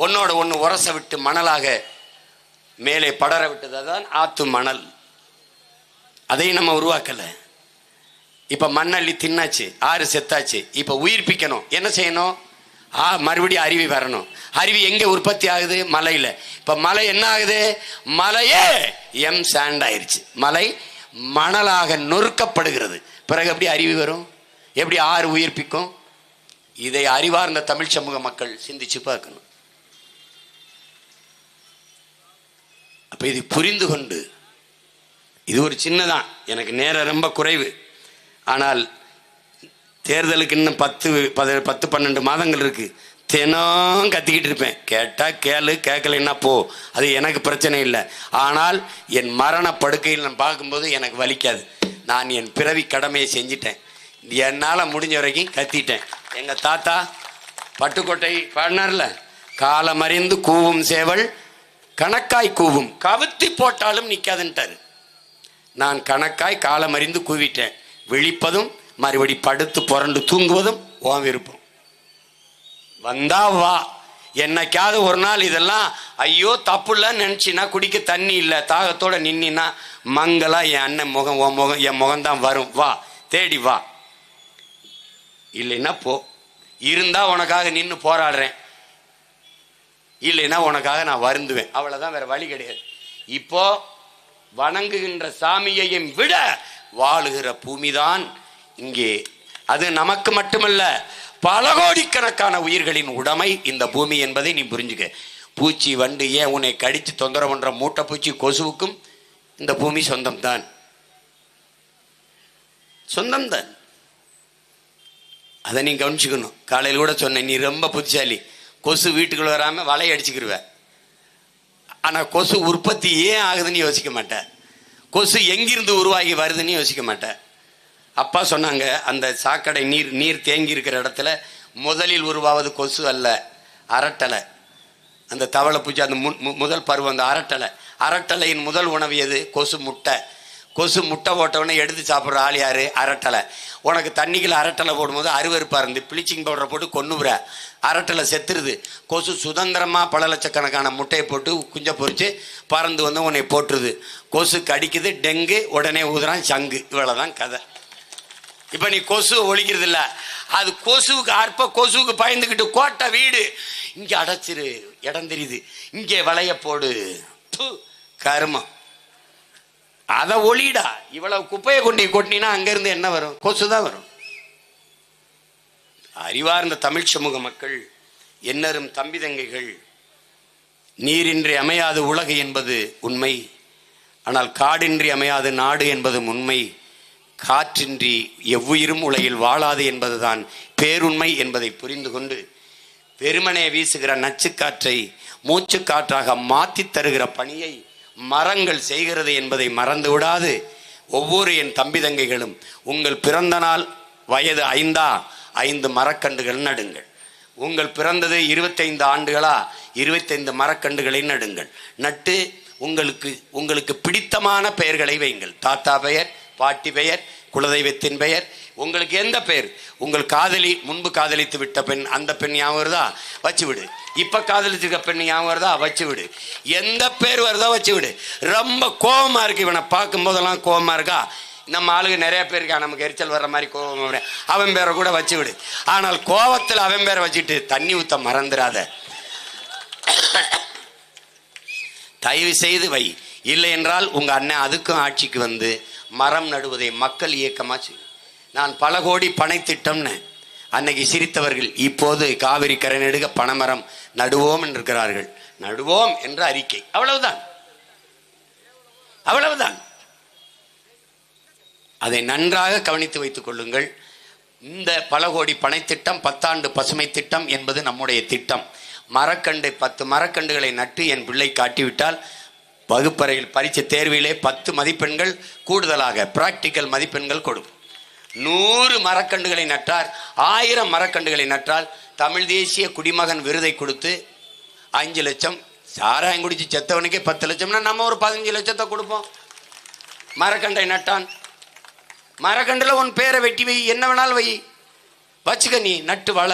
ஒன்னோட ஒன்று உரச விட்டு மணலாக மேலே படர விட்டது. அதான் ஆத்து மணல். அதையும் நம்ம உருவாக்கல. இப்ப மண்ணள்ளி தின்னாச்சு, ஆறு செத்தாச்சு. இப்ப உயிர்ப்பிக்கணும். என்ன செய்யணும்? மறுபடியும் அருவி வரணும். அருவி எங்க உற்பத்தி ஆகுது? மலையில. இப்ப மலை என்ன ஆகுது? மலையே சாண்ட் ஆயிருச்சு. மலை மணலாக நொறுக்கப்படுகிறது. பிறகு எப்படி அருவி வரும்? எப்படி ஆறு உயிர்ப்பிக்கும்? இதை அறிவார்ந்த தமிழ் சமூக மக்கள் சிந்திச்சு பார்க்கணும். அப்ப இது புரிந்து கொண்டு, இது ஒரு சின்னதான், எனக்கு நேரம் ரொம்ப குறைவு. ஆனால் தேர்தலுக்கு இன்னும் 10-12 மாதங்கள் இருக்கு. தினம் கத்திக்கிட்டு இருப்பேன். கேட்டா கேளு, கேட்கலைன்னா போ, அது எனக்கு பிரச்சனை இல்லை. ஆனால் என் மரண படுக்கையில் நான் பார்க்கும்போது எனக்கு வலிக்காது. நான் என் பிறவி கடமையை செஞ்சிட்டேன். என்னால் முடிஞ்ச வரைக்கும் கத்திட்டேன். எங்க தாத்தா பட்டுக்கோட்டை பாடினார்ல, காலமறிந்து கூவும் சேவல் கணக்காய் கூவும், கவுத்தி போட்டாலும் நிற்காதுன்ட்டாரு. நான் கணக்காய் காலமறிந்து கூவிட்டேன். விழிப்பதும் மறுபடி படுத்து புரண்டு தூங்குவதும் ஓம் விருப்பம். வந்தா வா. என்னைக்காவது ஒரு நாள் இதெல்லாம் ஐயோ தப்புலன்னு நினைச்சினா, குடிக்க தண்ணி இல்லை, தாகத்தோட நின்னா மங்களா என் அண்ணன் முகம், உன் முகம், என் முகம்தான் வரும். வா, தேடி வா. இல்லைன்னா போ. இருந்தா உனக்காக நின்று போராடுறேன், இல்லைன்னா உனக்காக நான் வருந்துவேன். அவ்வளவுதான், வேற வழி கிடையாது. இப்போ வணங்குகின்ற சாமியையும் விட வாழுகிற பூமிதான் இங்கே. அது நமக்கு மட்டுமல்ல, பல கோடிக்கணக்கான உயிர்களின் உடைமை இந்த பூமி என்பதை நீ புரிஞ்சுக்க. பூச்சி, வண்டு, ஏன் உன்னை கடித்து தொந்தரவு பண்ற மூட்டை பூச்சி, கொசுவுக்கும் இந்த பூமி சொந்தம்தான், சொந்தம்தான். அதை நீ கவனிச்சுக்கணும். காலையில் கூட சொன்னேன், நீ ரொம்ப புத்திசாலி, கொசு வீட்டுக்குள்ள வராம வலையை அடிச்சுக்கிருவ. ஆனா கொசு உற்பத்தி ஏன் ஆகுதுன்னு யோசிக்க மாட்டேன். கொசு எங்கிருந்து உருவாகி வருதுன்னு யோசிக்க மாட்டேன். அப்பா சொன்னாங்க, அந்த சாக்கடை நீர் தேங்கி இருக்கிற இடத்துல முதலில் உருவாவது கொசு அல்ல, அரட்டலை. அந்த தவளை பூச்சி அந்த முதல் பருவம், அந்த அரட்டலையின் முதல் உணவு எது? கொசு முட்டை. கொசு முட்டை போட்டவொடனே எடுத்து சாப்பிட்ற ஆள் யாரு? அரட்டலை. உனக்கு தண்ணிக்குள்ள அரட்டலை போடும்போது அருவருப்பாக இருந்து ப்ளீச்சிங் பவுடரை போட்டு கொன்னுவுற, அரட்டலை செத்துருது. கொசு சுதந்திரமாக பல லட்சக்கணக்கான முட்டையை போட்டு குஞ்சை பொறிச்சு பறந்து வந்து உன்னை போட்டுருது. கொசு கடிக்குது, டெங்கு, உடனே ஊதுறான் சங்கு. இவ்வளோதான் கதை. இப்போ நீ கொசு ஒழிக்கிறது இல்லை, அது கொசுவுக்கு கொசுவுக்கு பயந்துக்கிட்டு கோட்டை வீடு இங்கே அடைச்சிரு, இடம் தெரியுது, இங்கே வளைய போடு, கருமம், அதை ஒளிடா. இவ்வளவு குப்பையை கொண்டு கொட்டினா அங்கிருந்து என்ன வரும்? கொசு தான் வரும். அறிவார்ந்த தமிழ் சமூக மக்கள், என்னரும் தம்பி தங்கைகள், நீரின்றி அமையாது உலகு என்பது உண்மை. ஆனால் காடின்றி அமையாது நாடு என்பதும் உண்மை. காற்றின்றி எவ்வுயிரும் உலகில் வாழாது என்பதுதான் பேருண்மை என்பதை புரிந்து கொண்டு, வெறுமனே வீசுகிற நச்சுக்காற்றை மூச்சு காற்றாக மாற்றி தருகிற பணியை மரங்கள் செய்கிறது என்பதை மறந்து விடாது, ஒவ்வொரு என் தம்பி தங்கைகளும் உங்கள் பிறந்த நாள் வயது 5 மரக்கன்றுகள் நடுங்கள். உங்கள் பிறந்தது 25 ஆண்டுகளா, 25 மரக்கன்றுகளை நடுங்கள். நட்டு உங்களுக்கு பிடித்தமான பெயர்களை வைங்கள். தாத்தா பெயர், பாட்டி பெயர், குலதெய்வத்தின் பெயர், உங்களுக்கு எந்த பெயர், உங்கள் காதலி, முன்பு காதலித்து விட்ட பெண், அந்த பெண் ஞாபகம் வருதா? வச்சு விடு. இப்ப காதலிச்சிருக்க பெண் ஞாபகம் வருதா? வச்சு விடு. எந்த பேர் வருதோ வச்சு விடு. ரொம்ப கோபமா இருக்கு, இவனை பார்க்கும் போதெல்லாம் கோபமா இருக்கா? நம்ம ஆளுங்க நிறைய பேர் இருக்கா, நமக்கு எரிச்சல் வர்ற மாதிரி கோபம், அவன் பேரை கூட வச்சு விடு. ஆனால் கோபத்தில் அவன் பேரை வச்சுட்டு தண்ணி ஊத்த மறந்துடாத. தயவு செய்து வை. இல்லை என்றால் உங்க அண்ணன் அதுக்கும் ஆட்சிக்கு வந்து மரம் நடுவதை மக்கள் இயக்கமா செய்யும். நான் பல கோடி பனை திட்டம்னு அன்னைக்கு சிரித்தவர்கள் இப்போது காவிரி கரை நெடுக பனைமரம் நடுவோம் என்றிருக்கிறார்கள். நடுவோம் என்ற அறிக்கை, அவ்வளவுதான், அவ்வளவுதான். அதை நன்றாக கவனித்து வைத்துக் கொள்ளுங்கள். இந்த பல கோடி பனை திட்டம், 10 ஆண்டு பசுமை திட்டம் என்பது நம்முடைய திட்டம். மரக்கண்டு 10 மரக்கண்டுகளை நட்டு என் பிள்ளை காட்டிவிட்டால் வகுப்பறையில் பரீட்சை தேர்விலே 10 மதிப்பெண்கள் கூடுதலாக பிராக்டிக்கல் மதிப்பெண்கள் கொடுக்கும். 100 மரக்கண்டுகளை நட்டார், 1000 மரக்கண்டுகளை நட்டால் தமிழ் தேசிய குடிமகன் விருதை கொடுத்து 5 லட்சம். சாராயம் குடிச்சு செத்தவனுக்கே 10 லட்சம்னா நம்ம ஒரு 15 லட்சத்தை கொடுப்போம். மரக்கண்டை நட்டான், மரக்கண்டில் உன் பேரை வெட்டி வை, என்ன வேணாலும் வை, வச்சுக்க, நீ நட்டு வள.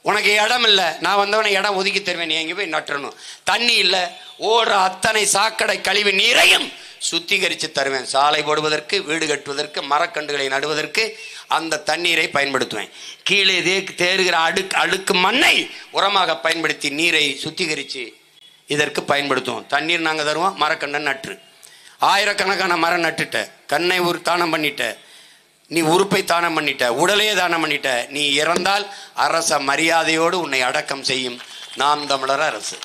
உனக்கு இடம் இல்லை, நான் வந்தவனை இடம் ஒதுக்கி தருவேன், நீ எங்கே போய் நட்டுறணும். தண்ணி இல்லை, ஓடுற அத்தனை சாக்கடை கழிவு நீரையும் சுத்திகரித்து தருவேன். சாலை போடுவதற்கு, வீடு கட்டுவதற்கு, மரக்கண்டுகளை நடுவதற்கு அந்த தண்ணீரை பயன்படுத்துவேன். கீழே தேறுகிற அழுக்கு மண்ணை உரமாக பயன்படுத்தி நீரை சுத்திகரித்து இதற்கு பயன்படுத்துவோம். தண்ணீர் நாங்கள் தருவோம், மரக்கண்டை நட்டு. ஆயிரக்கணக்கான மரம் நட்டுட்ட, கண்ணை தானம் பண்ணிட்ட, நீ உறுப்பை தானம் பண்ணிட்ட, உடலையே தானம் பண்ணிட்ட. நீ இறந்தால் அரச மரியாதையோடு உன்னை அடக்கம் செய்யும் நாம் தமிழர் அரசு.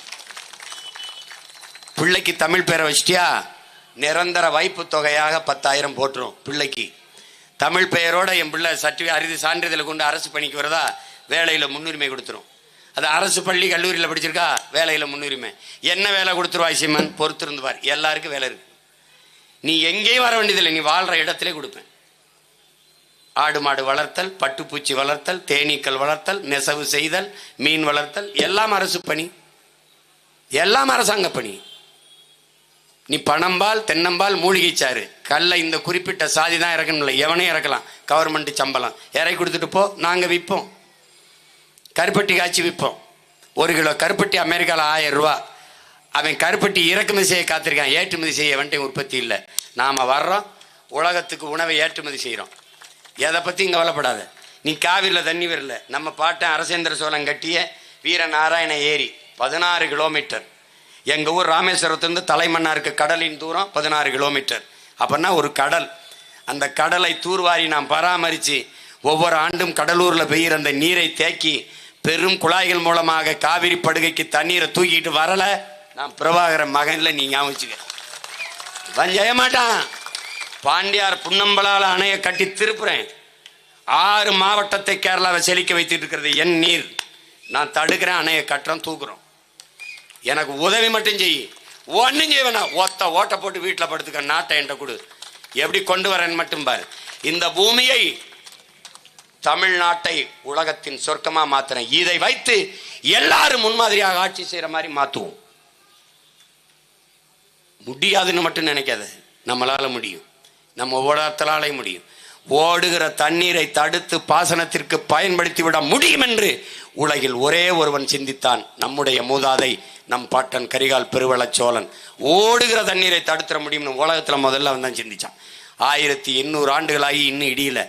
பிள்ளைக்கு தமிழ் பேரை வச்சிட்டியா, நிரந்தர வைப்பு தொகையாக 10,000 போட்டுரும் பிள்ளைக்கு. தமிழ் பெயரோட என் பிள்ளை சான்றிதழை கொண்டு அரசு பணிக்கு வருதா, வேலையில் முன்னுரிமை கொடுத்துரும். அது அரசு பள்ளி கல்லூரியில் படிச்சிருக்கா, வேலையில் முன்னுரிமை. என்ன வேலை கொடுத்துருவாய் சீமன், பொறுத்திருந்து பார், எல்லாருக்கும் வேலை இருக்கு. நீ எங்கேயும் வர வேண்டியதில்லை, நீ வாழ்கிற இடத்திலே கொடுப்பேன். ஆடு மாடு வளர்த்தல், பட்டுப்பூச்சி வளர்த்தல், தேனீக்கள் வளர்த்தல், நெசவு செய்தல், மீன் வளர்த்தல், எல்லாம் அரசு பணி, எல்லாம் அரசாங்க பணி. நீ பணம்பால், தென்னம்பால், மூலிகை சாறு, கல்லை இந்த குறிப்பிட்ட சாதி தான் இறக்கணும் இல்லை, எவனையும் இறக்கலாம். கவர்மெண்ட் சம்பளம் இறக்கி கொடுத்துட்டு போ, நாங்கள் விற்போம். கருப்பட்டி காய்ச்சி விற்போம். 1 கிலோ கருப்பட்டி அமெரிக்காவில் 1000 ரூபா. அவன் கருப்பட்டி இறக்குமதி செய்ய காத்திருக்கான், ஏற்றுமதி செய்ய வந்துட்டு உற்பத்தி இல்லை. நாம் வர்றோம், உலகத்துக்கு உணவை ஏற்றுமதி செய்கிறோம். எதை பற்றி இங்கே கவலைப்படாத. நீ காவிரியில் தண்ணி வரல, நம்ம பாட்டன் அரசேந்திர சோழன் கட்டிய வீரநாராயண ஏரி 16 கிலோமீட்டர். எங்கள் ஊர் ராமேஸ்வரத்துலேருந்து தலைமன்னாருக்கு கடலின் தூரம் 16 கிலோமீட்டர். அப்படின்னா ஒரு கடல். அந்த கடலை தூர்வாரி நாம் பராமரித்து ஒவ்வொரு ஆண்டும் கடலூரில் பெய்கிற அந்த நீரை தேக்கி பெரும் குழாய்கள் மூலமாக காவிரி படுகைக்கு தண்ணீரை தூக்கிட்டு வரல. நான் பிரபாகரன் மகனில் நீ ஞாபகம் வச்சுக்க. வஞ்சய மாட்டான். பாண்டியார் புன்னம்பலால் அணையை கட்டி திருப்புறேன். 6 மாவட்டத்தை கேரளாவை செழிக்க வைத்துட்டு இருக்கிறது என் நீர். நான் தடுக்கிறேன், அணையை கட்டுறோம், தூக்குறோம். எனக்கு உதவி மட்டும் செய், ஒன்றும் செய்ய வேணாம். ஓட்டை போட்டு வீட்டில் படுத்துக்க, நாட்டை என்கிட்ட கொடு, எப்படி கொண்டு வரேன்னு மட்டும் பாரு. இந்த பூமியை, தமிழ்நாட்டை உலகத்தின் சொர்க்கமா மாத்துறேன். இதை வைத்து எல்லாரும் முன்மாதிரியாக ஆட்சி செய்யற மாதிரி மாத்துவோம். முடியாதுன்னு மட்டும் நினைக்காத, நம்மளால முடியும், நம்ம ஓடத்தலாலே முடியும். ஓடுகிற தண்ணீரை தடுத்து பாசனத்திற்கு பயன்படுத்தி விட முடியும் என்று உலகில் ஒரே ஒருவன் சிந்தித்தான், நம்முடைய மூதாதை, நம் பாட்டன் கரிகால் பெருவளச்சோழன். ஓடுகிற தண்ணீரை தடுத்துட முடியும்னு உலகத்துல முதல்ல அவன் தான் சிந்திச்சான். 1800 ஆண்டுகளாகி இன்னும் இடியல.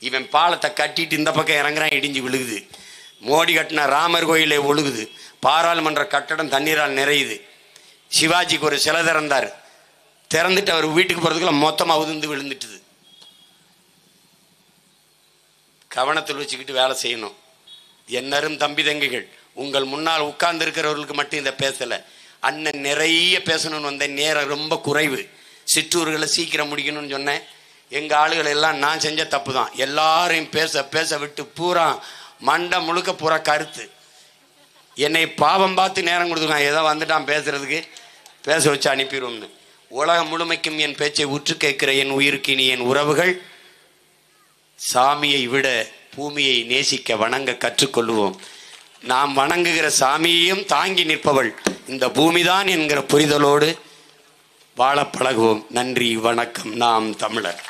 இவன் பாலத்தை கட்டிட்டு இந்த பக்கம் இறங்குறான், இடிஞ்சு விழுகுது. மோடி கட்டின ராமர் கோயிலே ஒழுகுது. பாராளுமன்ற கட்டடம் தண்ணீரால் நிறையுது. சிவாஜிக்கு ஒரு சிலை திறந்தார், திறந்துட்டு அவர் வீட்டுக்கு போறதுக்குள்ள மொத்தமாக உதிர்ந்து விழுந்துட்டுது. கவனத்தில் வச்சுக்கிட்டு வேலை செய்யணும். என்னரும் தம்பி தங்கைகள், உங்கள் முன்னால் உட்கார்ந்து இருக்கிறவர்களுக்கு மட்டும் இதை பேசலை. அண்ணன் நிறைய பேசணும்னு வந்த நேரம் ரொம்ப குறைவு. சிற்றூர்களை சீக்கிரம் முடிக்கணும்னு சொன்னேன். எங்கள் ஆளுகள் எல்லாம் நான் செஞ்ச தப்பு தான். எல்லாரையும் பேச பேச விட்டு பூரா மண்டை முழுக்க பூரா கருத்து. என்னை பாவம் பார்த்து நேரம் கொடுத்துருக்கான், ஏதோ வந்துட்டான் பேசுறதுக்கு, பேச வச்சு அனுப்பிடுவோம்னு. உலகம் முழுமைக்கும் என் பேச்சை உற்று கேட்கிற என் உயிருக்கு இனி என் உறவுகள், சாமியை விட பூமியை நேசிக்க வணங்க கற்றுக்கொள்வோம். நாம் வணங்குகிற சாமியையும் தாங்கி நிற்பவள் இந்த பூமிதான் என்கிற புரிதலோடு வாழ பழகுவோம். நன்றி, வணக்கம். நாம் தமிழர்.